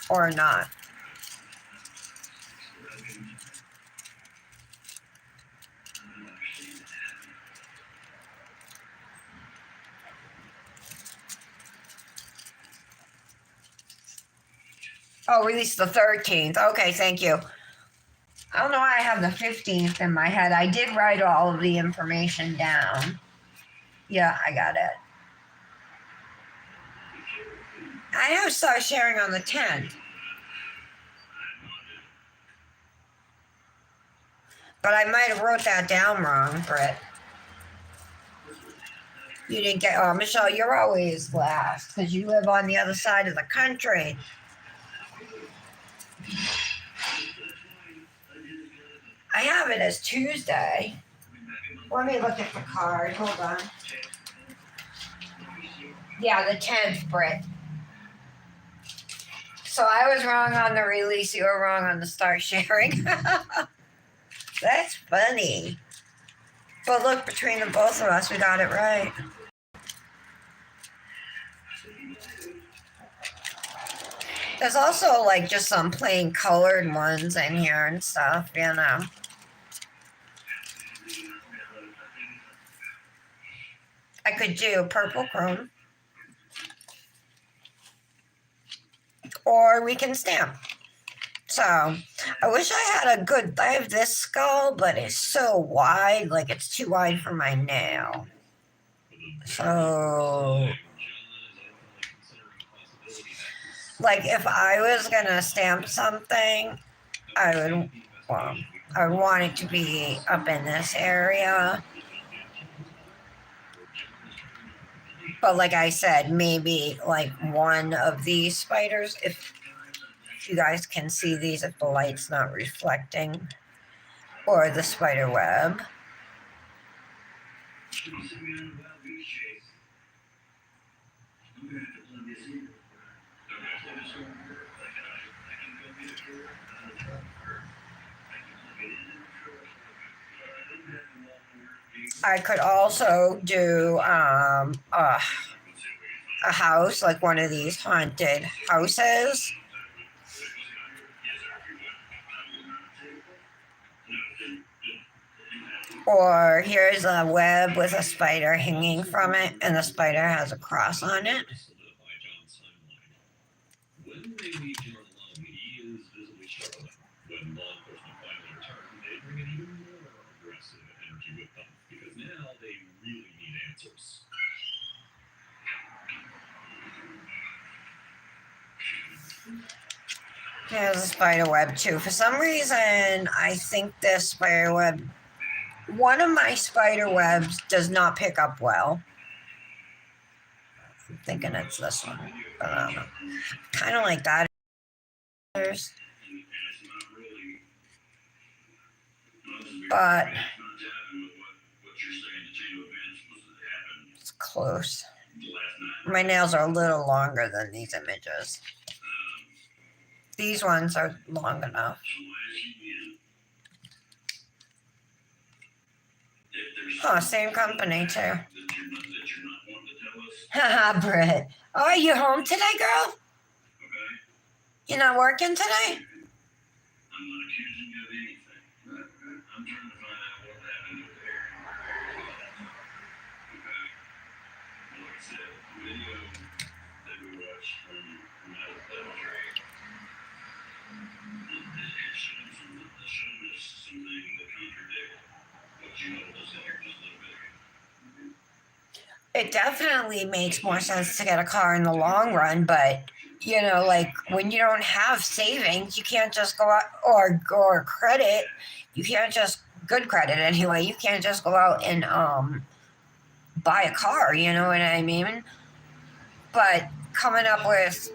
Or not. Oh, release the 13th. Okay, thank you. I don't know why I have the 15th in my head. I did write all of the information down. Yeah, I got it. I have started sharing on the 10th. But I might have wrote that down wrong, Britt. You didn't get, oh, Michelle, you're always last because you live on the other side of the country. I have it as Tuesday. Let me look at the card. Hold on. Yeah, the 10th, Britt. So I was wrong on the release. You were wrong on the start sharing. That's funny. But look, between the both of us, we got it right. There's also like just some plain colored ones in here and stuff, you know. I could do purple chrome. Or we can stamp. So I wish I had a good, I have this skull, but it's so wide, like it's too wide for my nail. So, like if I was gonna stamp something, I would, well, I would want it to be up in this area. But like I said, maybe like one of these spiders, if you guys can see these, if the light's not reflecting, or the spider web. I could also do a house, like one of these haunted houses. Or here's a web with a spider hanging from it, and the spider has a cross on it. When they leave John alone, he is visibly struggling. When law enforcement finally return, they bring an even more aggressive energy with them, because now they really need answers. Here's a spider web too. For some reason, I think this spider web, one of my spider webs does not pick up well. I'm thinking it's this one, but I don't know. Kind of like that. But it's close. My nails are a little longer than these images. These ones are long enough. Oh, same company too. Haha, Britt. Oh, are you home today, girl? You're not working today? I'm not accusing you of anything. I'm trying to find out what happened with Aaron. Okay? Like I said, the video that we watched from out of the train, it shows some things that contradict what you know was in here just a little bit ago. It definitely makes more sense to get a car in the long run, but you know, like when you don't have savings, you can't just go out or credit. You can't just good credit anyway. You can't just go out and buy a car. You know what I mean? But coming up with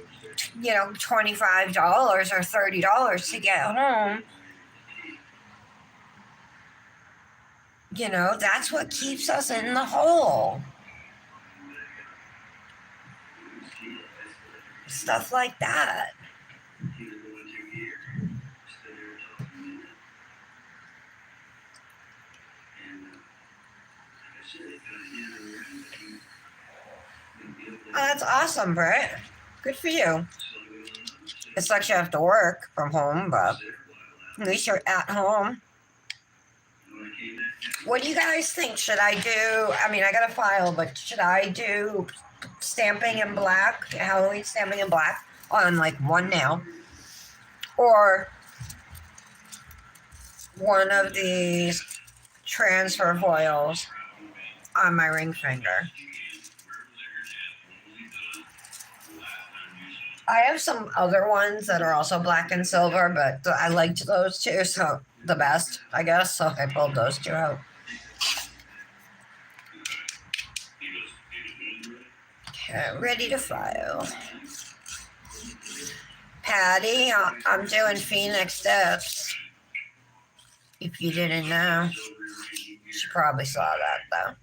$25 or $30 to get home, that's what keeps us in the hole. Stuff like that. Oh, that's awesome, Britt. Good for you. It sucks you have to work from home, but at least you're at home. What do you guys think? Should I do, I mean, I got a file, but should I do stamping in black, Halloween stamping in black on like one nail? Or one of these transfer foils on my ring finger? I have some other ones that are also black and silver, but I liked those two, so the best, I guess. So I pulled those two out. Okay, ready to file. Patty, I'm doing Phoenix Steps. If you didn't know, she probably saw that though.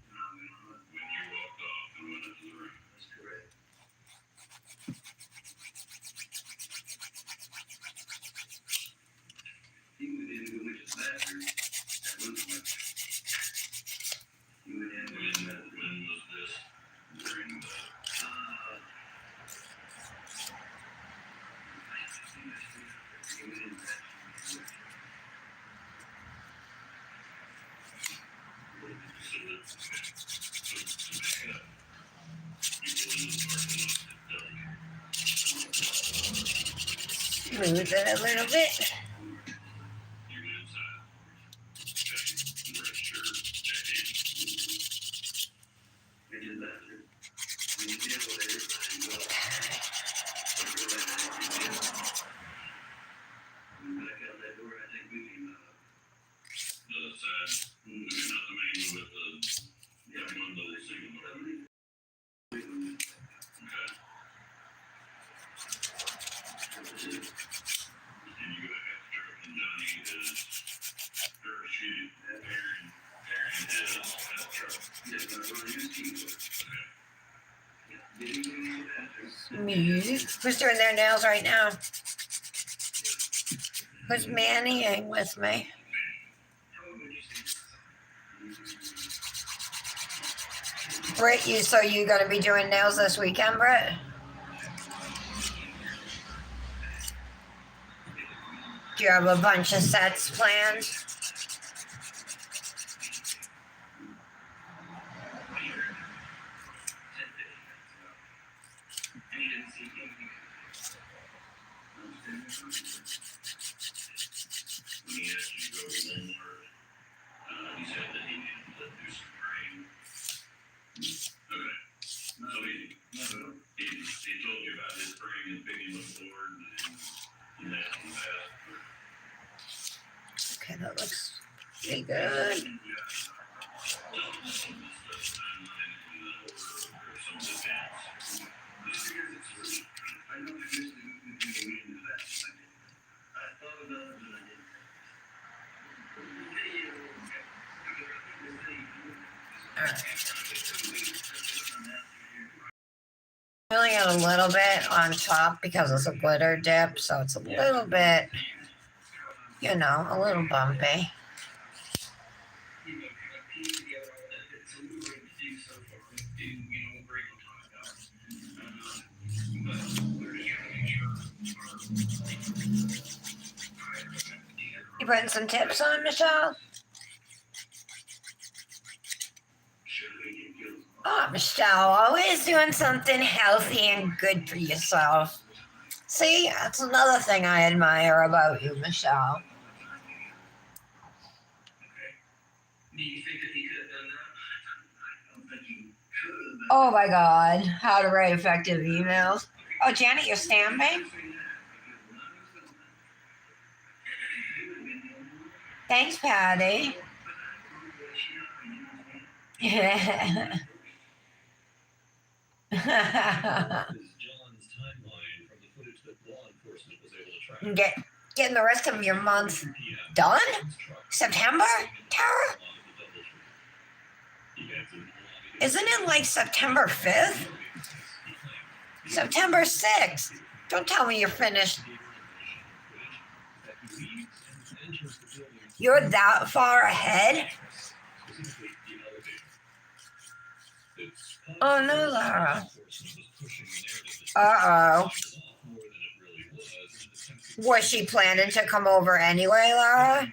Smooth it a little bit. Who's doing their nails right now? Who's mannying with me? Britt, so you gonna be doing nails this weekend, Britt? Do you have a bunch of sets planned? Okay, that looks pretty good. Filling it a little bit on top because it's a glitter dip, so it's a little bit, you know, a little bumpy. You putting some tips on, Michelle? Oh, Michelle, always doing something healthy and good for yourself. See, that's another thing I admire about you, Michelle. Oh my God, how to write effective emails. Oh, Janet, you're stamping? Thanks, Patty. Yeah. Getting the rest of your month done? September, Tara? Isn't it like September 5th? September 6th. Don't tell me you're finished. You're that far ahead? Oh no, Lara. Uh-oh. Was she planning to come over anyway, Lara?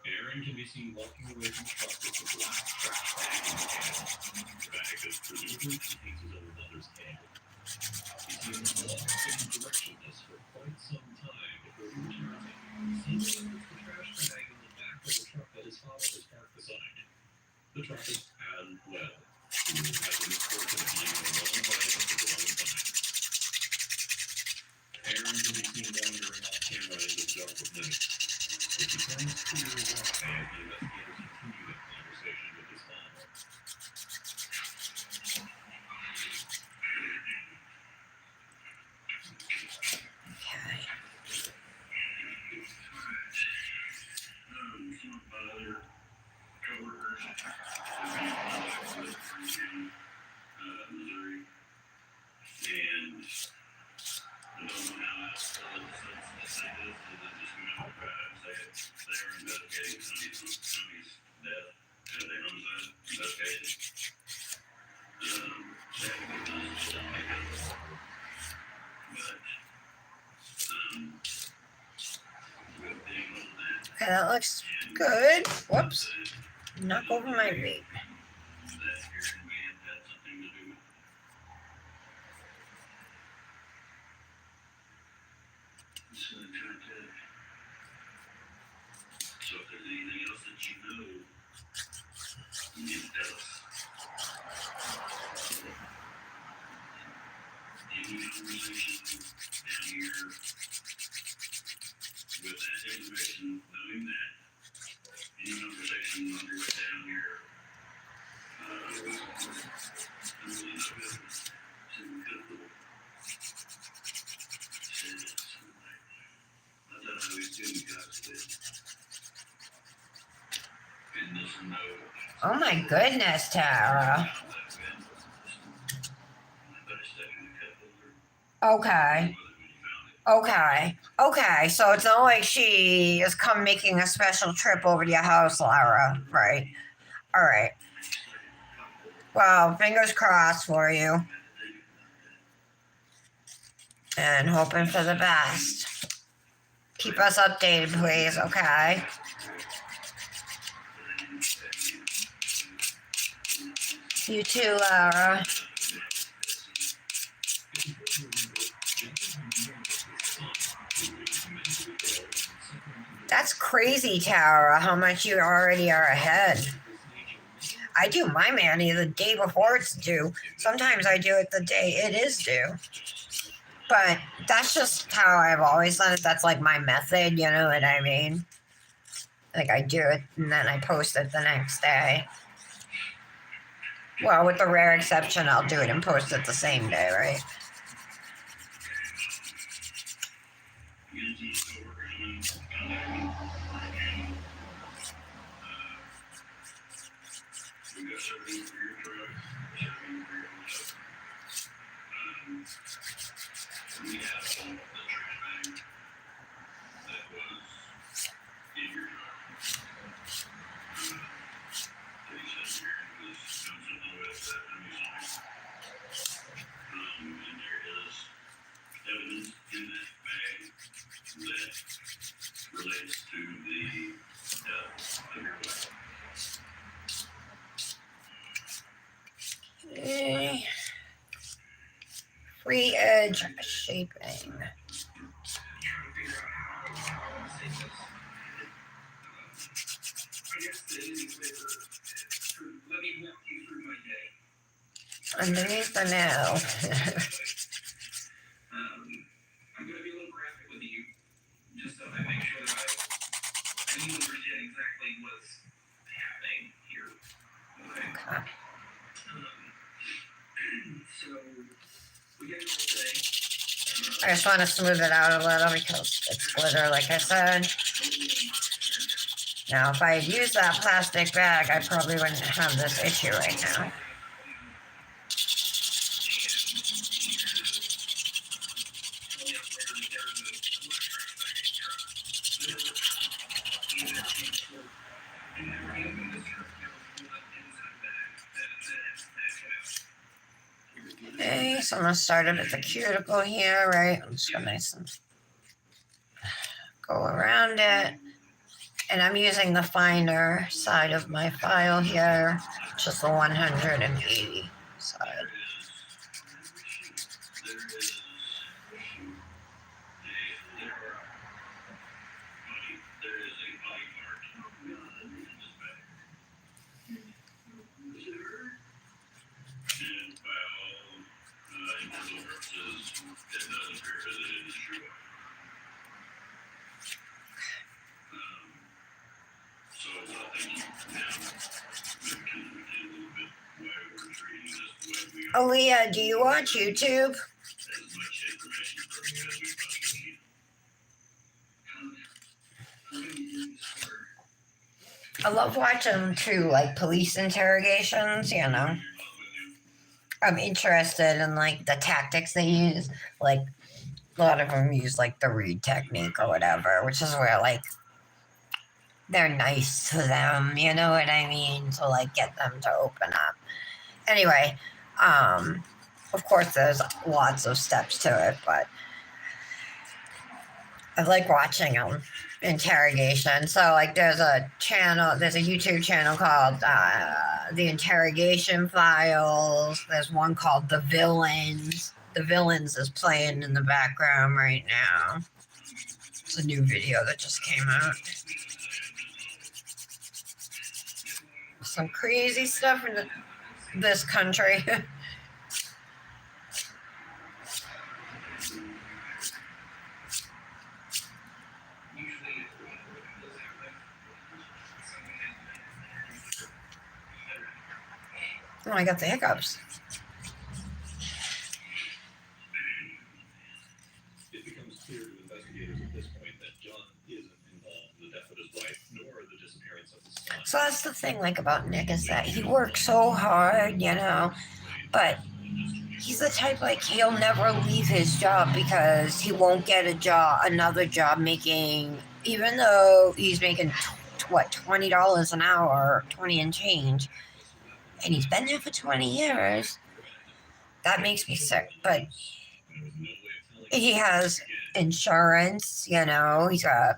Aaron can be seen walking away from the truck with a black trash bag in his hand. The bag is presumably contains his own mother's candle. He seems lost and directionless for quite some time before he returns. Someone puts the trash bag in the back of the truck that his father has parked beside. The truck is Adam Webb, who has the misfortune of being alone by the wrong time. Aaron can be seen wandering off camera in the dark of night. It becomes clear why the investigators continue that conversation with his father. Okay. Okay, that looks good. Whoops. Knock over my vape. So if there's anything else that you know, you need to tell us. Any conversation down here with that information, knowing that, any conversation on your way down here, was really no good. So we could have said something like, I thought I always do guys did. And listen, no. Oh my goodness, Tara. Okay. Okay. So it's not like she is come making a special trip over to your house, Lara. Right. All right. Well, fingers crossed for you. And hoping for the best. Keep us updated, please. Okay. You too, Lara. That's crazy, Tara, how much you already are ahead. I do my mani the day before it's due. Sometimes I do it the day it is due. But that's just how I've always done it. That's like my method, you know what I mean? Like I do it and then I post it the next day. Well, with the rare exception, I'll do it and post it the same day, right? Relates to the death of your wife. Free edge shaping. Underneath the nail. I'm going to be a little graphic with you, just so I make sure that I understand exactly what's happening here. Okay. Okay. So, we get to today. I just want to smooth it out a little because it's glitter, like I said. Now, if I had used that plastic bag, I probably wouldn't have this issue right now. Okay, so I'm going to start it at the cuticle here, right? I'm just going to go around it. And I'm using the finer side of my file here, which is the 180 side. Aaliyah, do you watch YouTube? I love watching too, like police interrogations, you know. I'm interested in like the tactics they use. Like a lot of them use like the read technique or whatever, which is where like they're nice to them, you know what I mean? To like get them to open up. Anyway, of course there's lots of steps to it, but I like watching them interrogation. So like there's a YouTube channel called The Interrogation Files. There's one called The Villains. The Villains is playing in the background right now. It's a new video that just came out. Some crazy stuff in this country. Oh, I got the hiccups. It becomes clear to investigators at this point that John isn't involved in the death of his wife nor the disappearance of his son. So that's the thing, like about Nick, is that he works so hard, you know, but he's the type like he'll never leave his job because he won't get another job making, even though he's making $20 an hour, 20 and change, and he's been there for 20 years. That makes me sick, but he has insurance, you know, he's got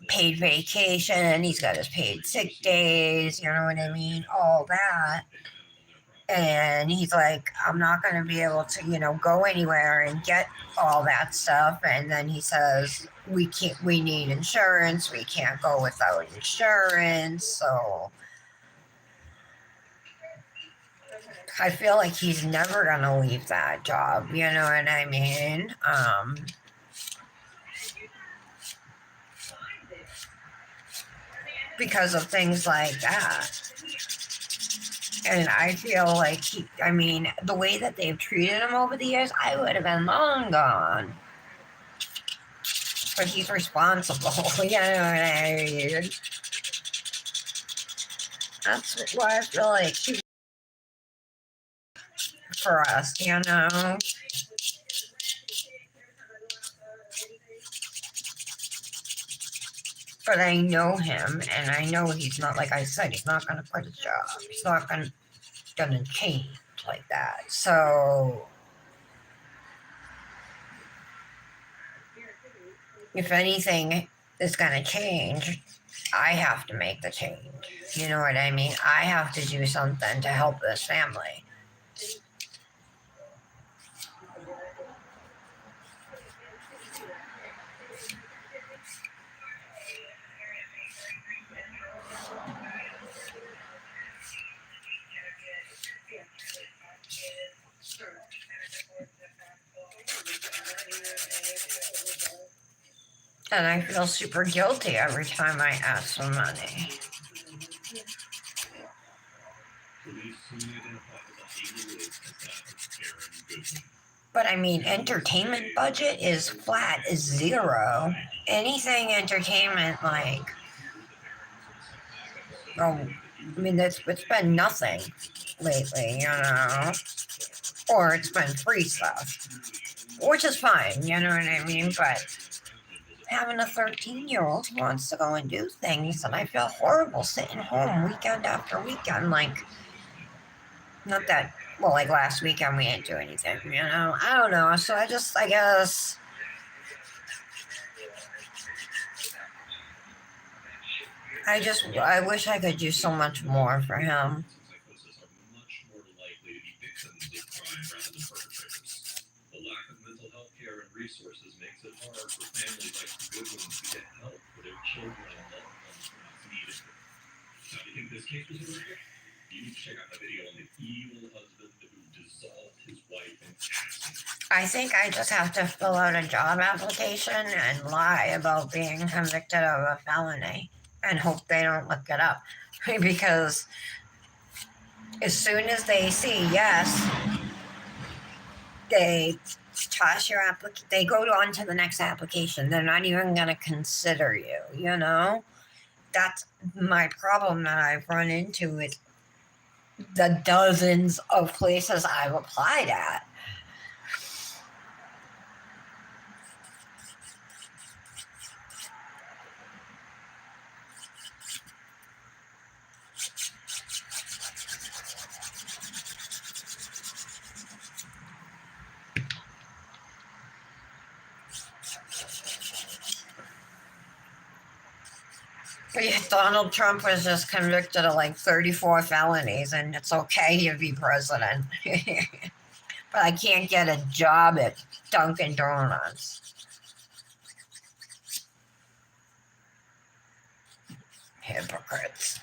paid vacation, he's got his paid sick days, you know what I mean, all that. And he's like, I'm not going to be able to, you know, go anywhere and get all that stuff. And then he says, we need insurance, we can't go without insurance. So I feel like he's never going to leave that job, you know what I mean? Because of things like that. And I feel like the way that they've treated him over the years, I would have been long gone. But he's responsible, you know what I mean? That's why I feel like he, for us, you know? But I know him, and I know he's not, like I said, he's not going to quit his job. He's not going to change like that. So if anything is going to change, I have to make the change. You know what I mean? I have to do something to help this family. And I feel super guilty every time I ask for money. But I mean, entertainment budget is flat, is zero. Anything entertainment, like, I mean, it's been nothing lately, you know? Or it's been free stuff, which is fine, you know what I mean? But having a 13-year-old who wants to go and do things, and I feel horrible sitting home weekend after weekend, like, not that, well, like last weekend we didn't do anything, you know? I don't know, so I guess, I wish I could do so much more for him. The lack of mental health care and resources makes it hard for families like the good ones to get help for their children and loved ones who need it. Now, do you think this case was horrific? You need to check out the video on the evil husband who dissolved his wife and accident. I think I just have to fill out a job application and lie about being convicted of a felony and hope they don't look it up. Because as soon as they see yes, they toss your application, they go on to the next application. They're not even going to consider you, you know? That's my problem that I've run into with the dozens of places I've applied at. But yet Donald Trump was just convicted of like 34 felonies, and it's okay to be president. But I can't get a job at Dunkin' Donuts. Hypocrites.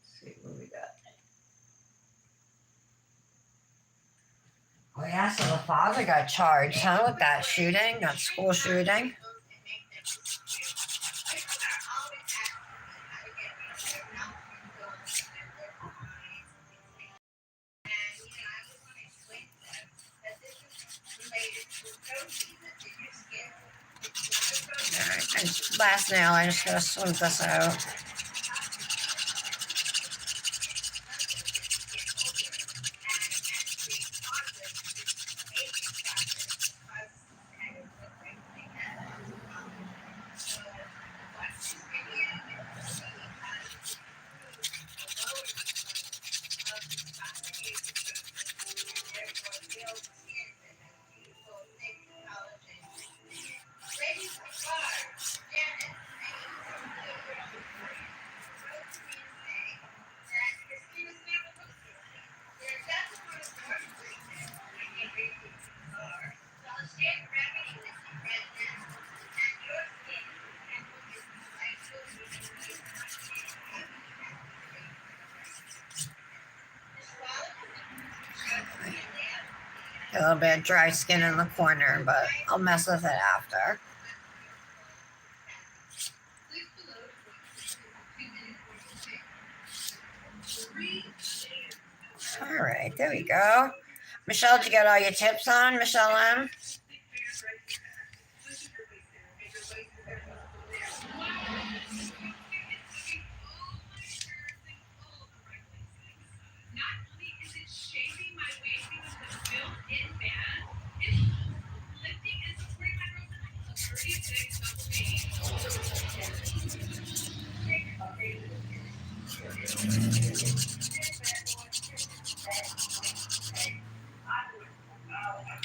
See what we got. Oh yeah, so the father got charged, huh, with that shooting, that school shooting. Alright, and last nail, I just gotta swim this out. A little bit of dry skin in the corner, but I'll mess with it after. All right, there we go. Michelle, did you get all your tips on, Michelle M?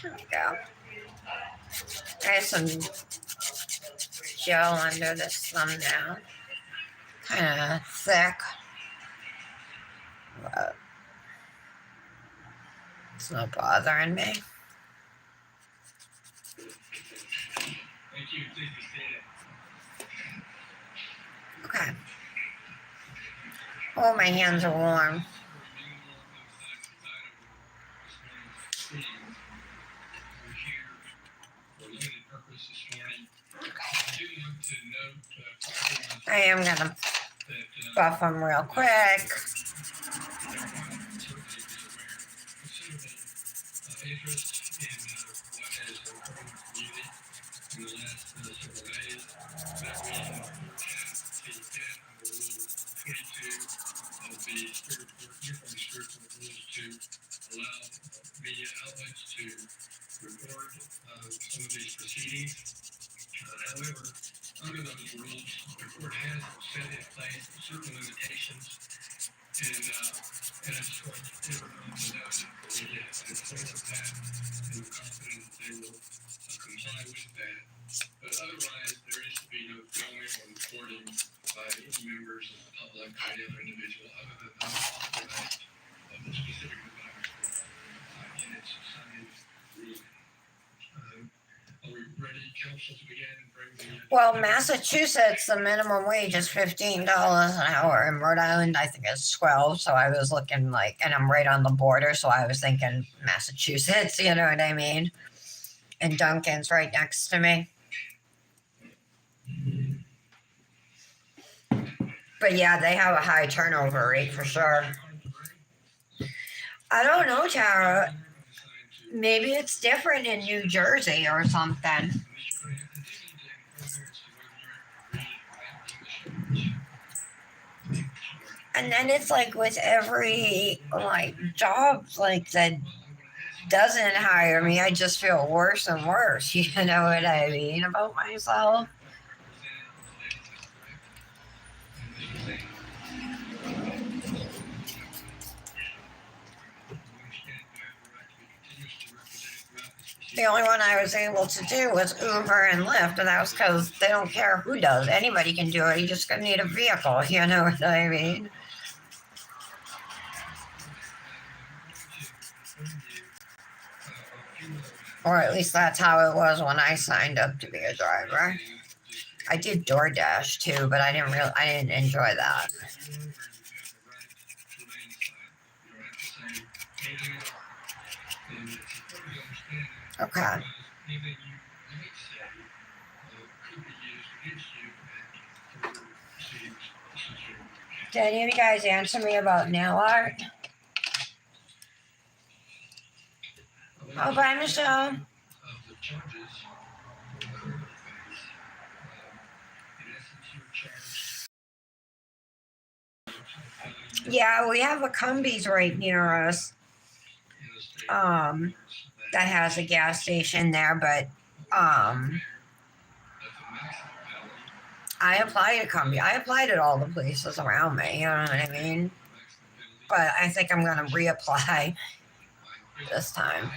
There we go. There's some gel under this thumbnail. Kind of thick. But it's not bothering me. Thank you. Please be seated. Okay. Oh, my hands are warm. I am gonna buff them real quick. Media outlets to record some of these proceedings. However, under those rules, the court has set in place certain limitations, and I just want everyone to know that the media is informed of that, and we're confident that they will comply with that. But otherwise, there is to be no filming or recording by any members of the public, by any other individual, other than those authorized of the specific device in its signed ruling. Are we ready, council, to begin and bring the... Well, Massachusetts, the minimum wage is $15 an hour. In Rhode Island, I think it's 12. So I was looking like, and I'm right on the border, so I was thinking Massachusetts. You know what I mean? And Duncan's right next to me. But yeah, they have a high turnover rate for sure. I don't know, Tara. Maybe it's different in New Jersey or something. And then it's like with every like job like that doesn't hire me, I just feel worse and worse. You know what I mean about myself? The only one I was able to do was Uber and Lyft, and that was because they don't care who does. Anybody can do it. You just gonna need a vehicle. You know what I mean? Or at least that's how it was when I signed up to be a driver. I did DoorDash too, but I didn't enjoy that. Okay. Did any of you guys answer me about nail art? Oh, bye, Michelle. Yeah, we have a Cumbies right near us. That has a gas station there, but I applied at Cumbie. I applied at all the places around me. You know what I mean? But I think I'm gonna reapply this time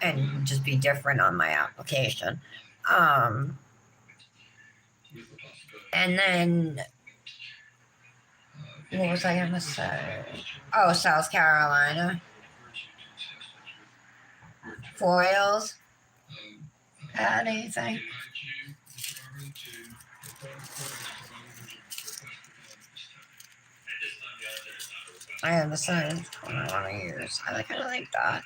and just be different on my application. And then what was I gonna say? Oh, South Carolina. Foils. How do you think? I have decided what I want to use. I kind of like that.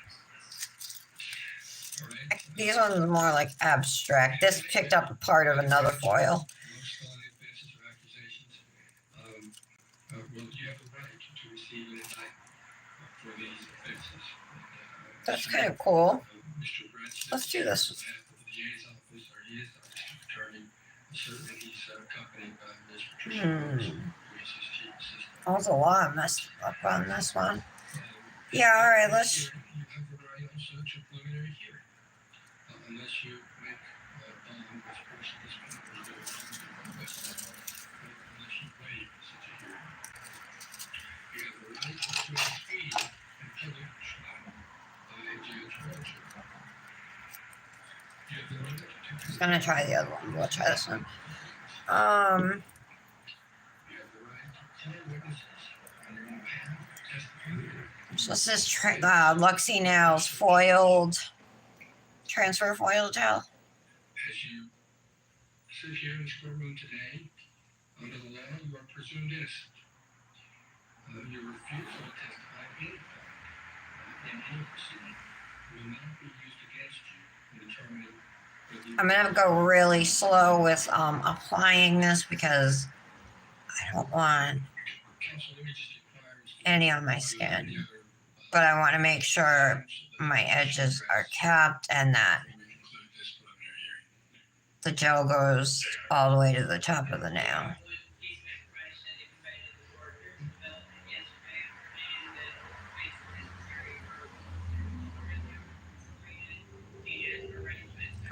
These ones are more like abstract. This picked up a part of another foil. That's kind of cool. Let's do this. That was a lot messed up on this one. Yeah, all right, let's. I'm gonna try the other one. We'll try this one. So this is Luxie Nail's foiled transfer foil gel. As you sit here in this courtroom today, under the law, you are presumed innocent. Your refusal to testify in any proceeding will not be used against you in determining whether I'm gonna go really slow with applying this because I don't want any on my skin, but I want to make sure my edges are capped and that the gel goes all the way to the top of the nail.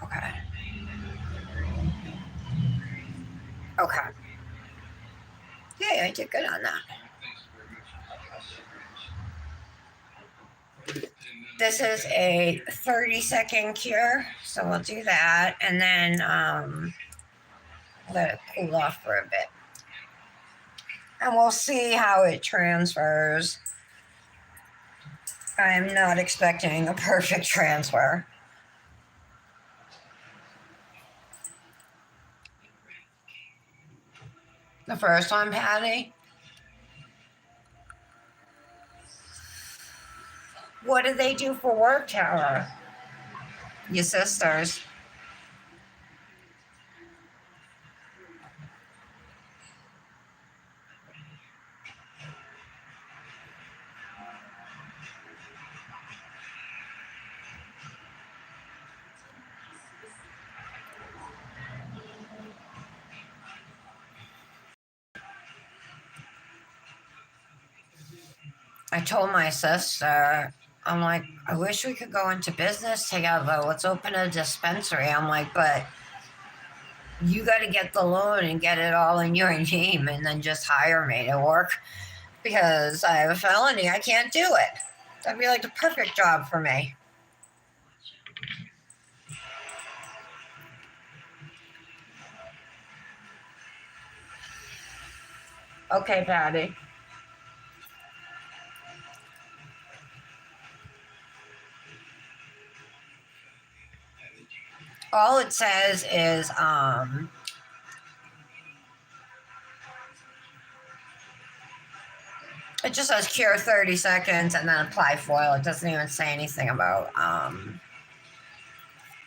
Okay. Okay. Yeah, I did good on that. This is a 30-second cure, so we'll do that and then let it cool off for a bit. And we'll see how it transfers. I'm not expecting a perfect transfer. The first one, Patty? What do they do for work, Tara? Your sisters. I told my sister, I'm like, I wish we could go into business together. Let's open a dispensary. I'm like, but you got to get the loan and get it all in your name and then just hire me to work because I have a felony. I can't do it. That'd be like the perfect job for me. Okay, Patty. All it says is it just says cure 30 seconds and then apply foil. It doesn't even say anything about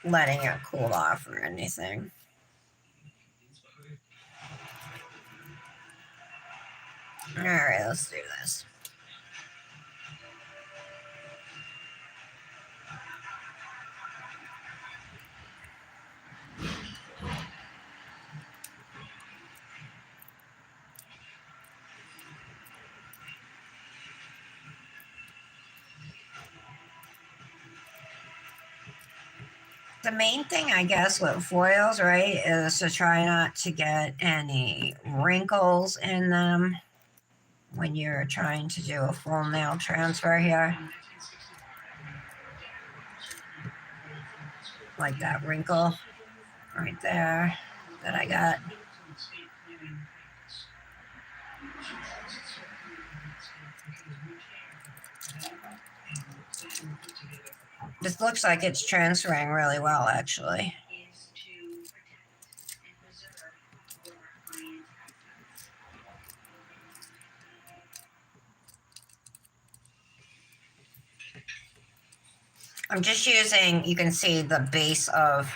letting it cool off or anything. All right, let's do this. The main thing, I guess, with foils, right, is to try not to get any wrinkles in them when you're trying to do a full nail transfer here. Like that wrinkle right there that I got. This looks like it's transferring really well, actually. I'm just using, you can see the base of,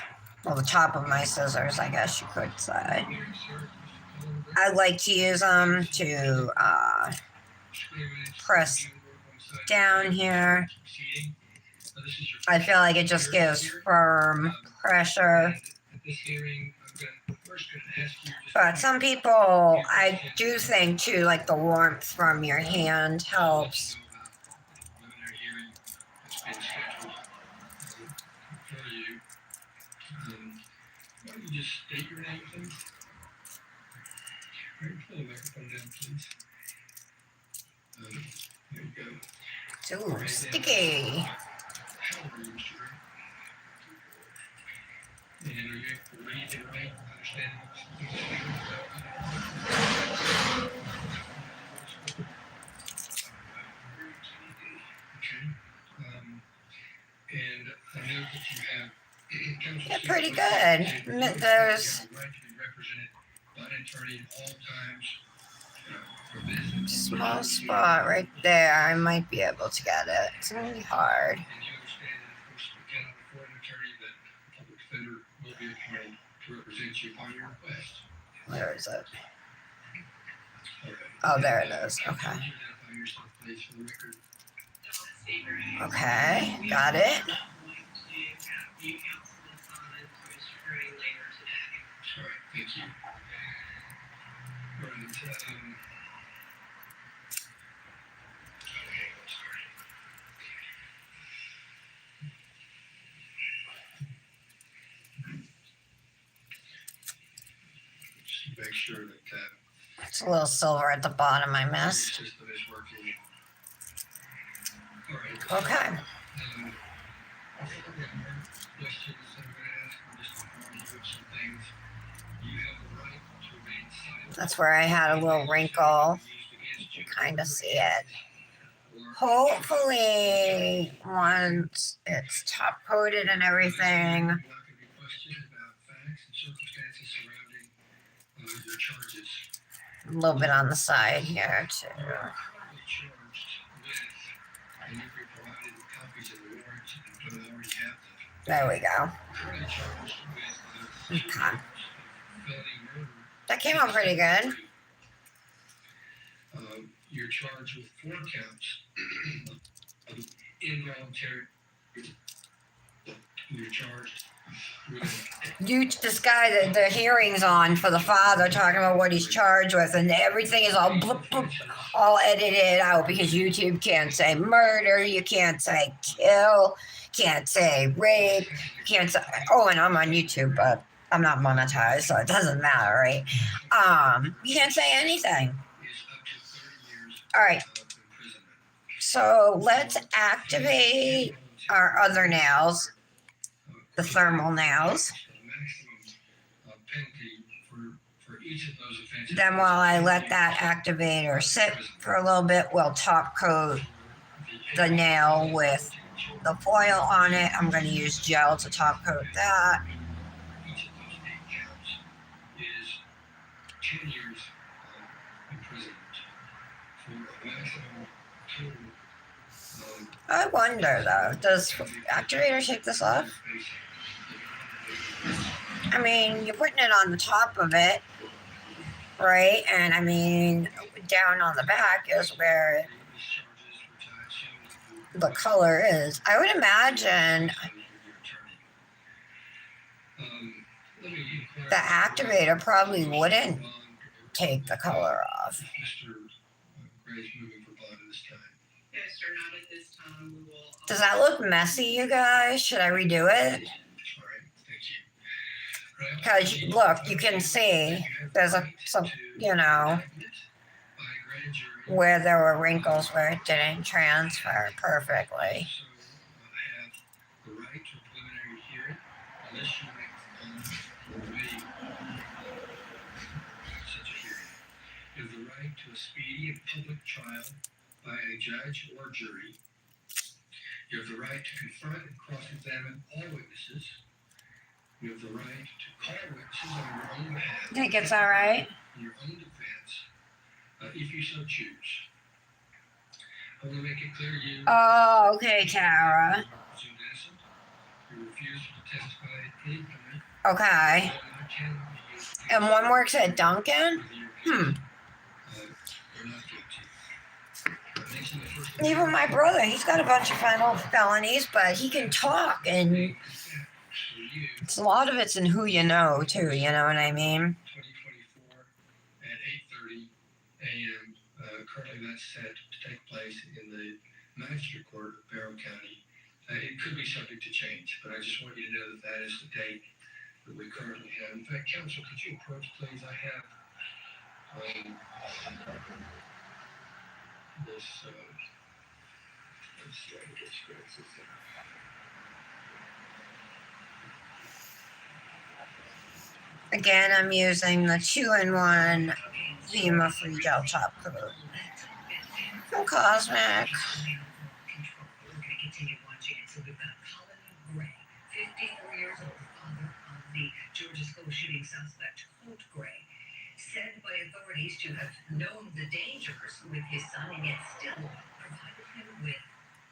well, the top of my scissors, I guess you could say. I like to use them to press down here. I feel like it just gives firm pressure. But some people, I do think too, like the warmth from your hand helps. Just state your name, please. All right, pull the microphone down, please. There you go. It's ooh, sticky. How are you, Mr. Gray? And are you ready to write? Understand? Okay. And I know that you have. They're pretty good. There's a small spot right there. I might be able to get it. It's gonna be hard. Where is it? Oh, there it is. Okay. Okay, got it. Thank you. Right, just make sure that It's a little silver at the bottom I missed. system is working. All right. Okay. I think I've got more questions I'm going to ask. I'm just warning you of some things. You have the right to remain silent. That's where I had a little wrinkle. You can kind of see it. Hopefully, once it's top coated and everything, You're not going to be questioned about facts and circumstances surrounding your charges. a little bit on the side here too. You are currently charged with, and you've been provided with copies of the warrant and already have them. There we go. You're currently charged with Okay. felony murder. That came out pretty good. You're charged with 4 counts of involuntary. You're charged with This guy that the hearing's on for the father talking about what he's charged with, and everything is all bloop, bloop, all edited out because YouTube can't say murder, you can't say kill, can't say rape, can't say, oh, and I'm on YouTube, but I'm not monetized, so it doesn't matter, right? You can't say anything. is up to 30 years All right, of imprisonment. so let's activate our other nails, the thermal nails. The maximum penalty for each of those offenses. Then while I let that activator sit for a little bit, we'll top coat the nail with the foil on it. I'm going to use gel to top coat that. Each of those 8 counts is 10 years imprisonment for a maximum total of. I wonder though, does activator take this off? I mean, you're putting it on the top of it, right? And I mean, down on the back is where the color is. I would imagine the activator probably wouldn't take the color off. Does that look messy, you guys? Should I redo it? Because look, you can see there's some, you know, where there were wrinkles where it didn't transfer perfectly. You have the right to a speedy and public trial by a judge or jury. You have the right to confront and cross-examine all witnesses. You have the right to call witnesses on your own behalf. Think it's all right? In your own defense, if you so choose. I want to make it clear to you. Oh, okay, Tara. You refuse to testify at any point. Okay. And one works at Dunkin'? Even my brother, he's got a bunch of felonies, but he can talk, and a lot of it's in who you know, too, you know what I mean? 2024 at 8:30 a.m. Currently that's set to take place in the Magistrate Court of Barrow County. It could be subject to change, but I just want you to know that that is the date that we currently have. In fact, Counsel, could you approach, please? I have this. Let's see, I can get scratch this out. Again, I'm using the 2-in-1 HEMA free gel top coat from Cosmic. Georgia school shooting suspect, Holt Gray, said by authorities to have known the dangers with his son and yet still provided him with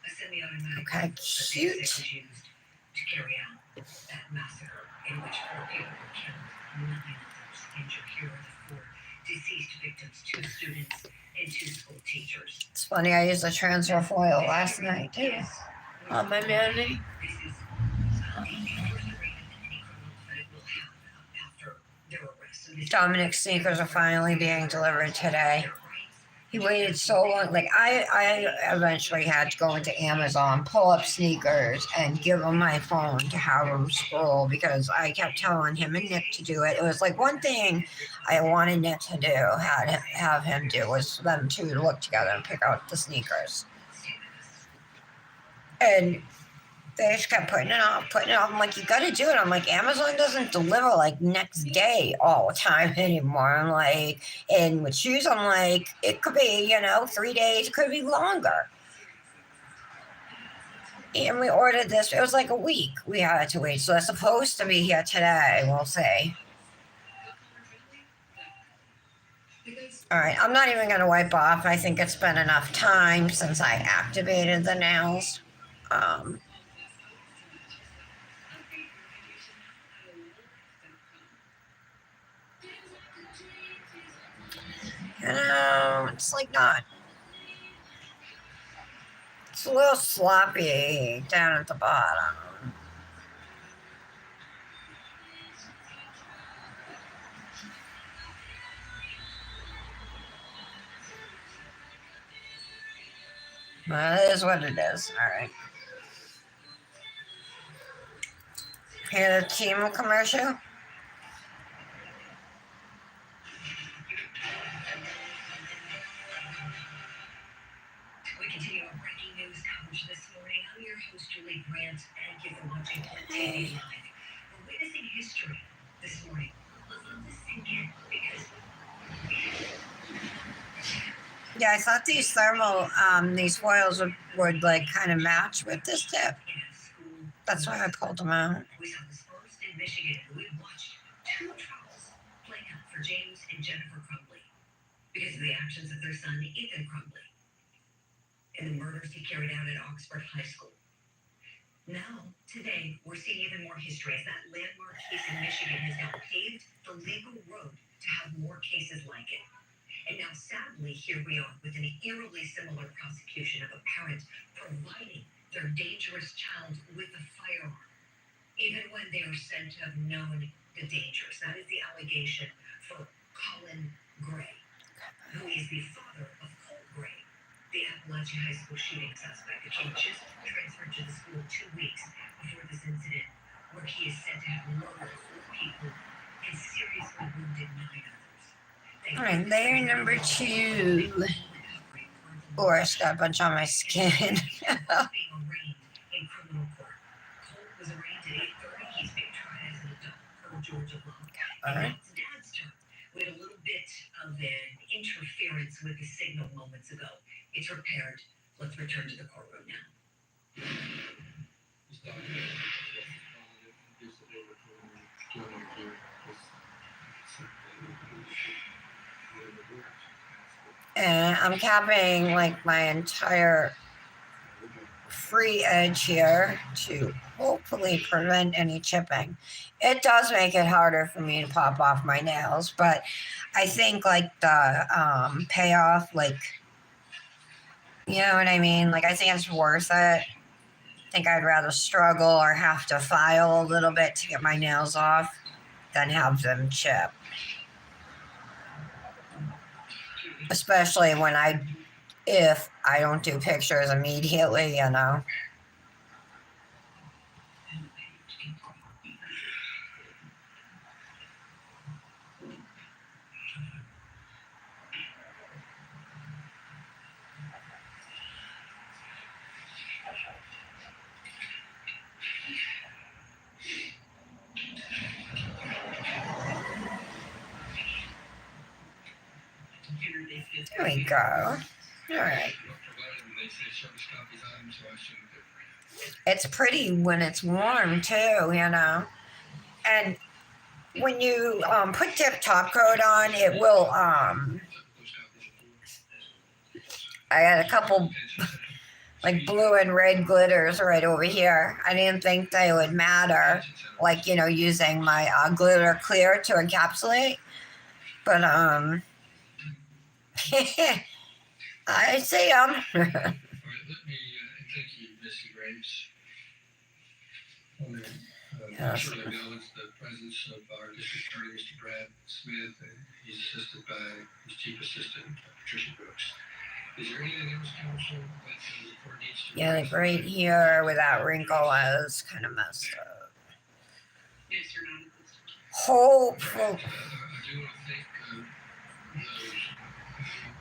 a semi-automatic Okay, rifle that they cute. say was used to carry out that massacre in which 4 people were killed, 9 others injured. Here are the 4 deceased victims, 2 students and 2 school teachers. It's funny, I used a transfer foil last night, too, on my Manny. This is Dominic's sneakers are finally being delivered today. He waited so long. Like, I eventually had to go into Amazon, pull up sneakers, and give him my phone to have him scroll because I kept telling him and Nick to do it. It was like one thing I wanted Nick to do, have him do, was them two to look together and pick out the sneakers. And they just kept putting it off. I'm like, you gotta do it. I'm like, Amazon doesn't deliver like next day all the time anymore. I'm like, and with shoes, I'm like, it could be, 3 days, it could be longer. And we ordered this, it was like a week we had to wait. So it's supposed to be here today, we'll see. All right, I'm not even gonna wipe off. I think it's been enough time since I activated the nails. It's like not. It's a little sloppy down at the bottom. Well, it is what it is. All right. Hear the team commercial? We continue our breaking news coverage this morning. I'm your host, Julie Grant. Thank you for watching TV Live. We're witnessing history this morning. Let's let this sink in because Yeah, I thought these thermal, these foils would like kind of match with this tip. That's why I pulled them out. We saw this first in Michigan. We watched two trials playing out for James and Jennifer Crumbley because of the actions of their son, Ethan Crumbley, and the murders he carried out at Oxford High School. Now, today, we're seeing even more history as that landmark case in Michigan has now paved the legal road to have more cases like it. And now, sadly, here we are with an eerily similar prosecution of a parent providing their dangerous child with a firearm, even when they are said to have known the dangers. That is the allegation for Colin Gray, who is the father of Colt Gray, the Appalachian High School shooting suspect. The kid just transferred to the school 2 weeks before this incident, where he is said to have murdered 4 people and seriously wounded 9 others. All right, layer number 2. Oh, I just got a bunch on my skin. Being arraigned in criminal court. Colt was arraigned at 8:30. He's being tried as an adult per Georgia law. And now it's Dad's turn. We had a little bit of an interference with the signal moments ago. It's repaired. Let's return to the courtroom now. And I'm capping like my entire free edge here to hopefully prevent any chipping. It does make it harder for me to pop off my nails, but I think like the payoff, like, you know what I mean? Like, I think it's worth it. I think I'd rather struggle or have to file a little bit to get my nails off than have them chip. Especially if I don't do pictures immediately, you know. There we go. All right. It's pretty when it's warm too, you know. And when you put dip top coat on, it will. I had a couple like blue and red glitters right over here. I didn't think they would matter, like, you know, using my glitter clear to encapsulate. But I see them. All right, let me thank you, Missy Graves. I shortly acknowledge the presence of our district attorney, Mr. Brad Smith, and he's assisted by his chief assistant, Patricia Brooks. Is there anything else, Council, that the court needs to? Yeah, like right here where that wrinkle was kind of messed up. Yes, you're not at this time. Hopeful. I do want to thank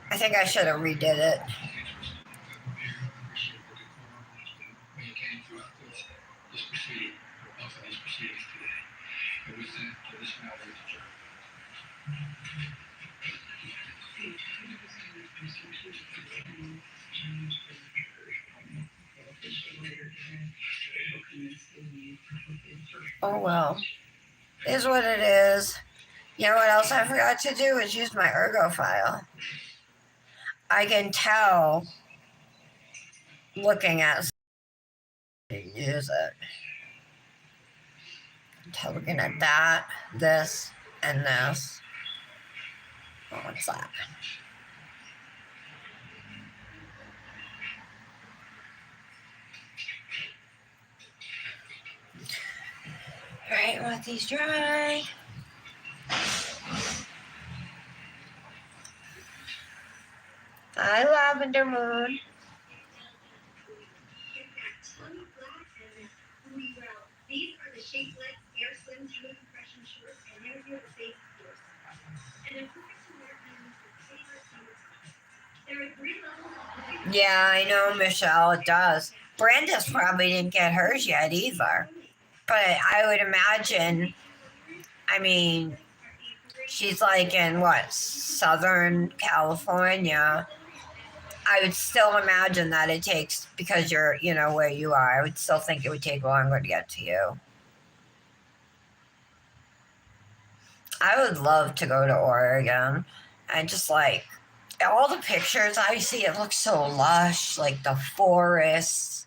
I think I should have redid it. Oh well. Is what it is. You know what else I forgot to do is use my ergo file. I can tell looking at use it. I can tell looking at that, this, and this. Oh, what's that? All right, let these dry. Hi, Lavender Moon. These are the shapeless Air Slim True Compression shorts, and they're here to save yours. And of course, you wear them with favorite summertime. There are 3 levels of Yeah, I know, Michelle, it does. Branda's probably didn't get hers yet either. But I would imagine, I mean, she's like in what, Southern California. I would still imagine that it takes, because you're, where you are, I would still think it would take longer to get to you. I would love to go to Oregon. And just like all the pictures I see, it looks so lush, like the forests,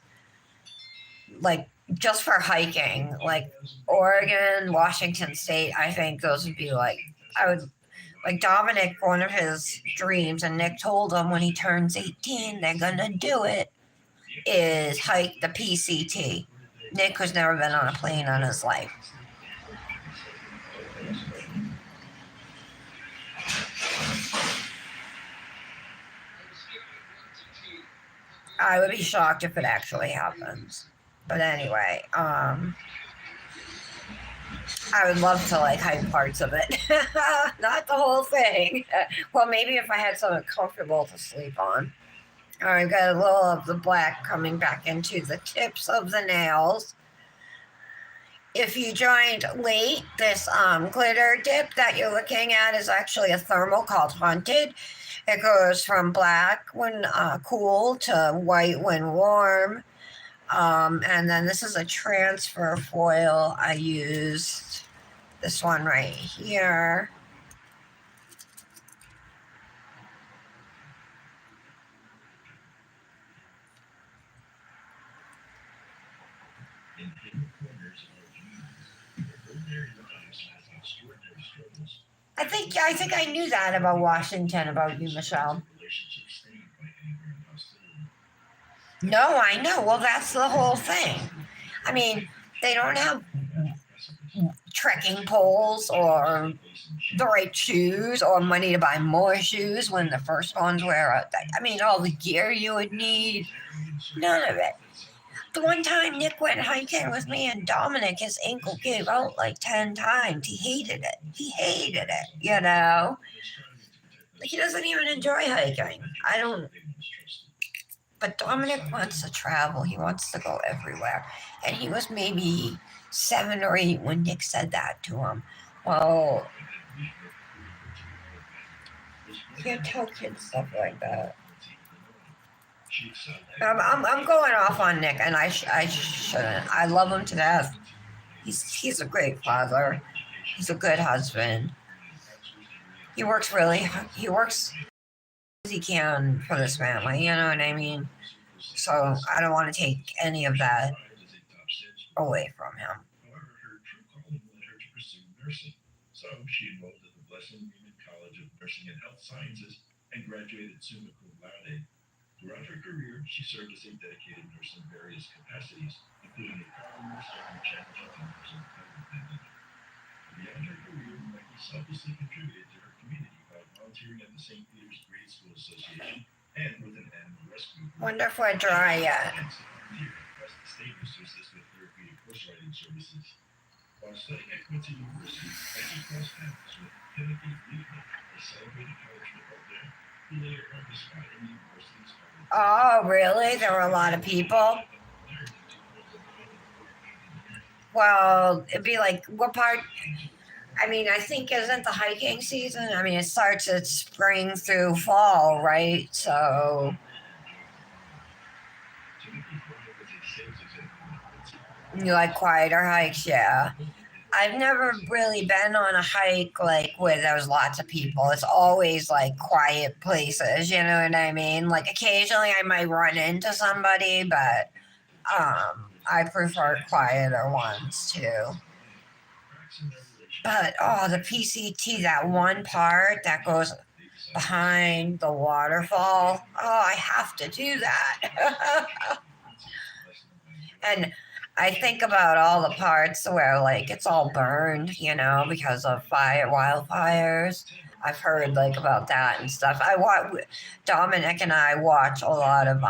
like just for hiking, like Oregon, Washington State. I think those would be like, I would like Dominic, one of his dreams, and Nick told him when he turns 18, they're gonna do it, is hike the PCT. Nick has never been on a plane in his life. I would be shocked if it actually happens. But anyway, I would love to like hike parts of it, not the whole thing. Well, maybe if I had something comfortable to sleep on. All right, got a little of the black coming back into the tips of the nails. If you joined late, this glitter dip that you're looking at is actually a thermal called Haunted. It goes from black when cool to white when warm. And then this is a transfer foil. I used this one right here. I think I knew that about Washington, about you, Michelle. No, I know. Well, that's the whole thing. I mean, they don't have trekking poles or the right shoes or money to buy more shoes when the first ones were. I mean, all the gear you would need, none of it. The one time Nick went hiking with me and Dominic, his ankle gave out like 10 times. He hated it. He doesn't even enjoy hiking. I don't. But Dominic wants to travel. He wants to go everywhere. And he was maybe 7 or 8 when Nick said that to him. Well, you can't tell kids stuff like that. I'm going off on Nick, and I shouldn't. I love him to death. He's a great father. He's a good husband. He works as he can for this family. You know what I mean? So I don't want to take any of that away from him. However, her true calling led her to pursue nursing. So she enrolled at the Blessing Newman College of Nursing and Health Sciences and graduated summa cum laude. Throughout her career, she served as a dedicated nurse in various capacities, including a travel nurse during challenging times of the COVID pandemic. Beyond her career, Becky selflessly contributed to her community by volunteering at the St. Peter's Grade School Association and with an animal rescue group. Wonder if we're dry yet. Across the state to assist with therapeutic horse-riding services. While studying at Quincy University, Becky crossed paths with Timothy Leitman, a celebrated college football player who later earned a spot in the university's college. Oh, really? There were a lot of people? Well, it'd be like, what part? I mean, I think isn't the hiking season? I mean, it starts at spring through fall, right? So you like quieter hikes, yeah. I've never really been on a hike like where there's lots of people. It's always like quiet places, you know what I mean? Like occasionally I might run into somebody, but I prefer quieter ones too. But the PCT, that one part that goes behind the waterfall, I have to do that. And I think about all the parts where like it's all burned, because of wildfires. I've heard like about that and stuff. Dominic and I watch a lot of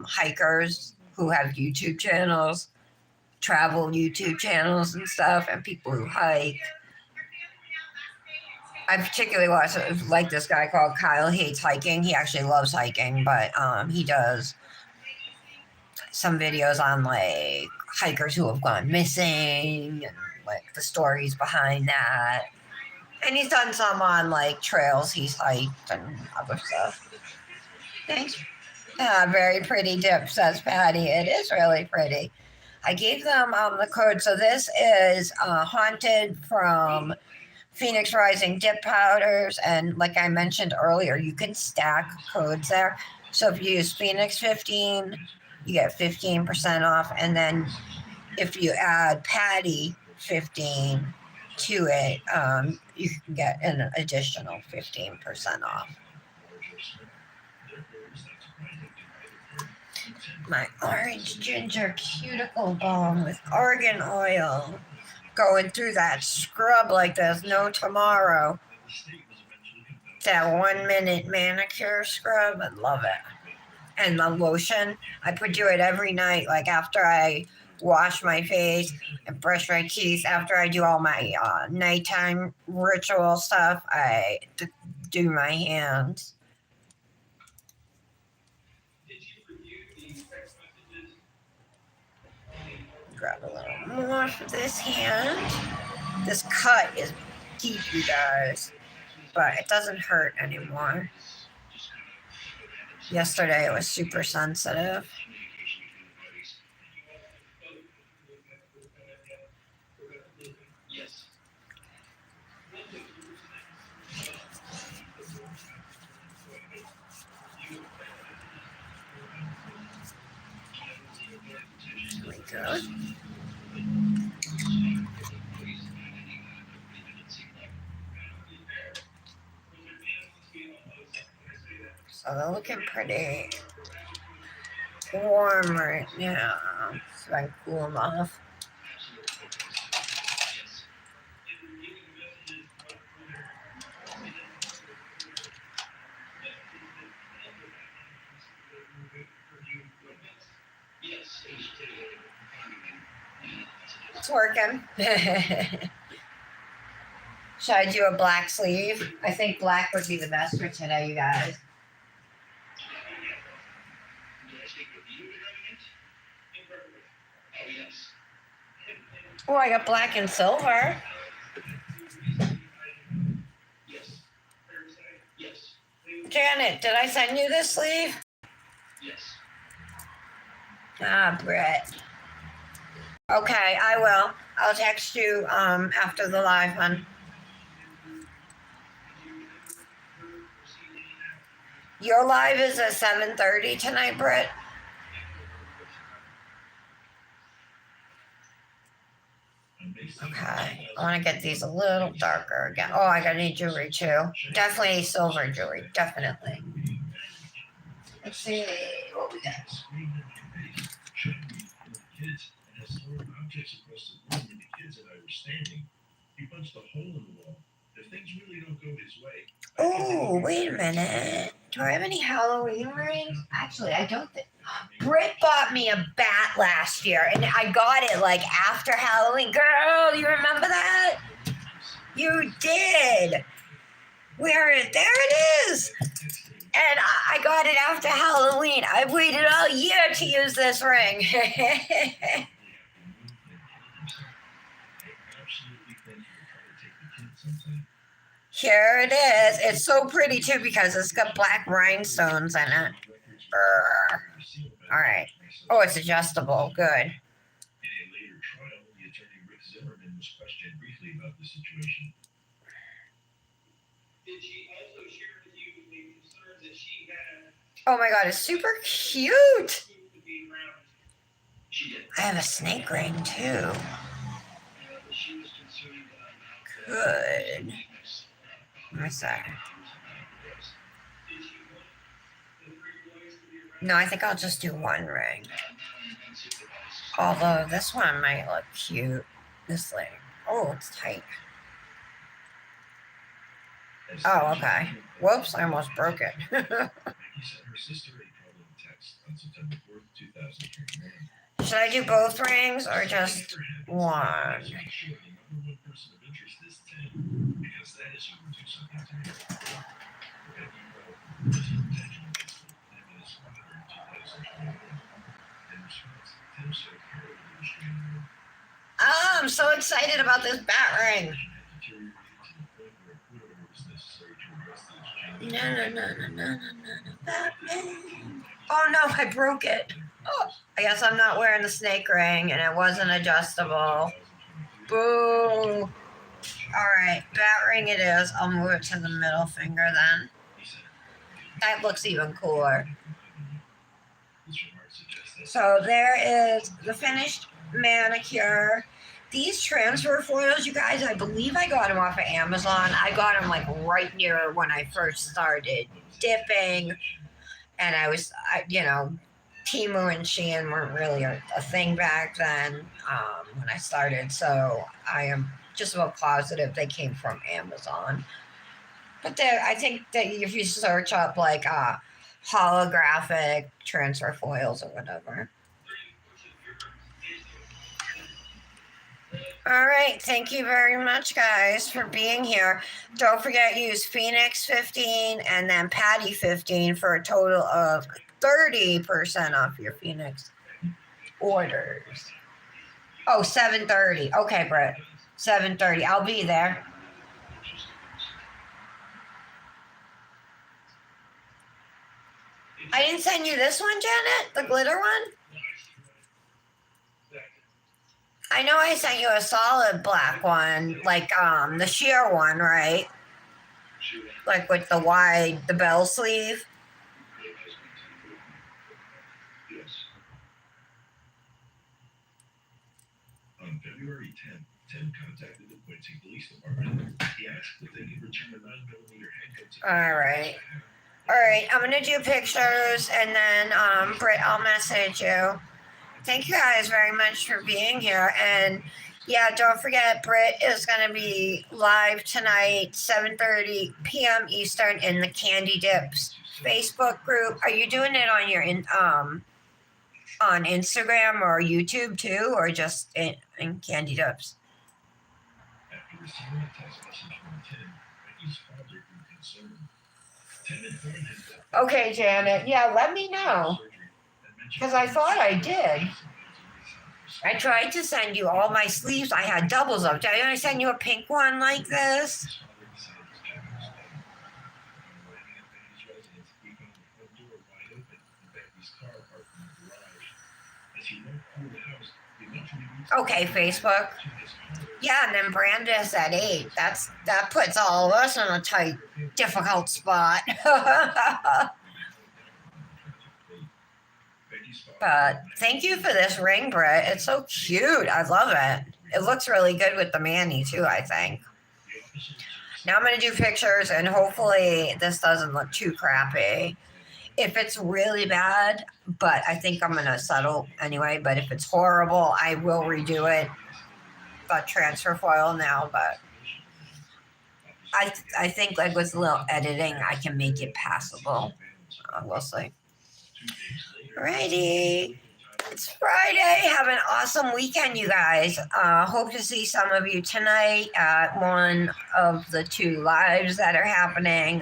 hikers who have YouTube channels, travel YouTube channels and stuff, and people who hike. I particularly watch like this guy called Kyle Hates Hiking. He actually loves hiking, but he does some videos on like hikers who have gone missing and like the stories behind that. And he's done some on like trails he's hiked and other stuff. Thanks. Ah, very pretty dip, says Patty. It is really pretty. I gave them the code. So this is Haunted from Phoenix Rising dip powders. And like I mentioned earlier, you can stack codes there. So if you use Phoenix 15, you get 15% off. And then if you add Patty 15 to it, you can get an additional 15% off. My orange ginger cuticle balm with argan oil. Going through that scrub like there's no tomorrow. That 1 minute manicure scrub, I love it. And the lotion, I put do it every night, like after I wash my face and brush my teeth, after I do all my nighttime ritual stuff, I do my hands. Grab a little more for this hand. This cut is deep, you guys, but it doesn't hurt anymore. Yesterday it was super sensitive. There we go. So they're looking pretty warm right now. So I can cool them off. It's working. Should I do a black sleeve? I think black would be the best for today, you guys. Oh, I got black and silver. Janet, did I send you this sleeve? Yes. Ah, Brett. Okay, I will. I'll text you after the live one. Your live is at 7:30 tonight, Britt? Okay, I want to get these a little darker again. Oh, I got any jewelry too. Definitely silver jewelry, definitely. Let's see what we got. Oh, wait a minute. Do I have any Halloween rings? Actually, I don't think. Britt bought me a bat last year, and I got it like after Halloween. Girl, you remember that? You did. There it is. And I got it after Halloween. I've waited all year to use this ring. Here it is. It's so pretty too because it's got black rhinestones in it. All right. Oh, it's adjustable. Good. Oh my God, it's super cute. I have a snake ring too. Good. What's that? No, I think I'll just do one ring. Although this one might look cute. This thing. Oh, it's tight. Oh, okay. Whoops, I almost broke it. Should I do both rings or just one? Oh, I'm so excited about this bat ring. No. Batman. Oh no, I broke it. Oh, I guess I'm not wearing the snake ring and it wasn't adjustable. Boo. All right, bat ring it is. I'll move it to the middle finger then. That looks even cooler. So there is the finished manicure. These transfer foils, you guys, I believe I got them off of Amazon. I got them like right near when I first started dipping. And Temu and Shein weren't really a thing back then when I started. So I am just about positive they came from Amazon. But I think that if you search up like holographic transfer foils or whatever. All right. Thank you very much, guys, for being here. Don't forget, use Phoenix 15 and then Patty 15 for a total of 30% off your Phoenix orders. Oh, 7:30. Okay, Britt. 7:30. I'll be there. I didn't send you this one, Janet? The glitter one? I know I sent you a solid black one, like the sheer one, right? Like with the bell sleeve. On February 10th, Tim contacted the Quincy Police Department. He asked if they could return a 9mm handgun. All right. All right. I'm going to do pictures and then, Britt, I'll message you. Thank you guys very much for being here. And yeah, don't forget, Britt is going to be live tonight, 7:30 p.m. Eastern in the Candy Dips Facebook group. Are you doing it on your on Instagram or YouTube too, or just in Candy Dips? After receiving a text message from Tim, Becky's father grew concerned. Tim informed him that Okay, Janet. Yeah, let me know. Because I thought I did. I tried to send you all my sleeves. I had doubles of. Did I send you a pink one like this? Okay, Facebook. Yeah, and then Brandis at 8. That puts all of us in a tight, difficult spot. But thank you for this ring, Britt. It's so cute. I love it. It looks really good with the mani too, I think. Now I'm going to do pictures and hopefully this doesn't look too crappy. If it's really bad, but I think I'm going to settle anyway, but if it's horrible, I will redo it. But transfer foil now, but I think like with a little editing, I can make it passable. We'll see. Alrighty. It's Friday. Have an awesome weekend, you guys. Hope to see some of you tonight at one of the 2 lives that are happening.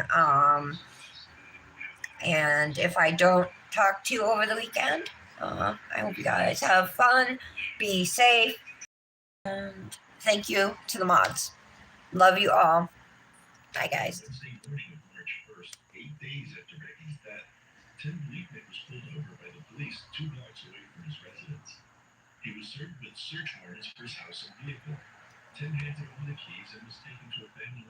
And if I don't talk to you over the weekend, I hope you guys have fun, be safe, and thank you to the mods. Love you all. Bye, guys. Wednesday morning of March 1st, 8 days after Becky's death, Tim Leibnick was pulled over by the police 2 blocks away from his residence. He was served with search warrants for his house and vehicle. Tim handed over the keys and was taken to a family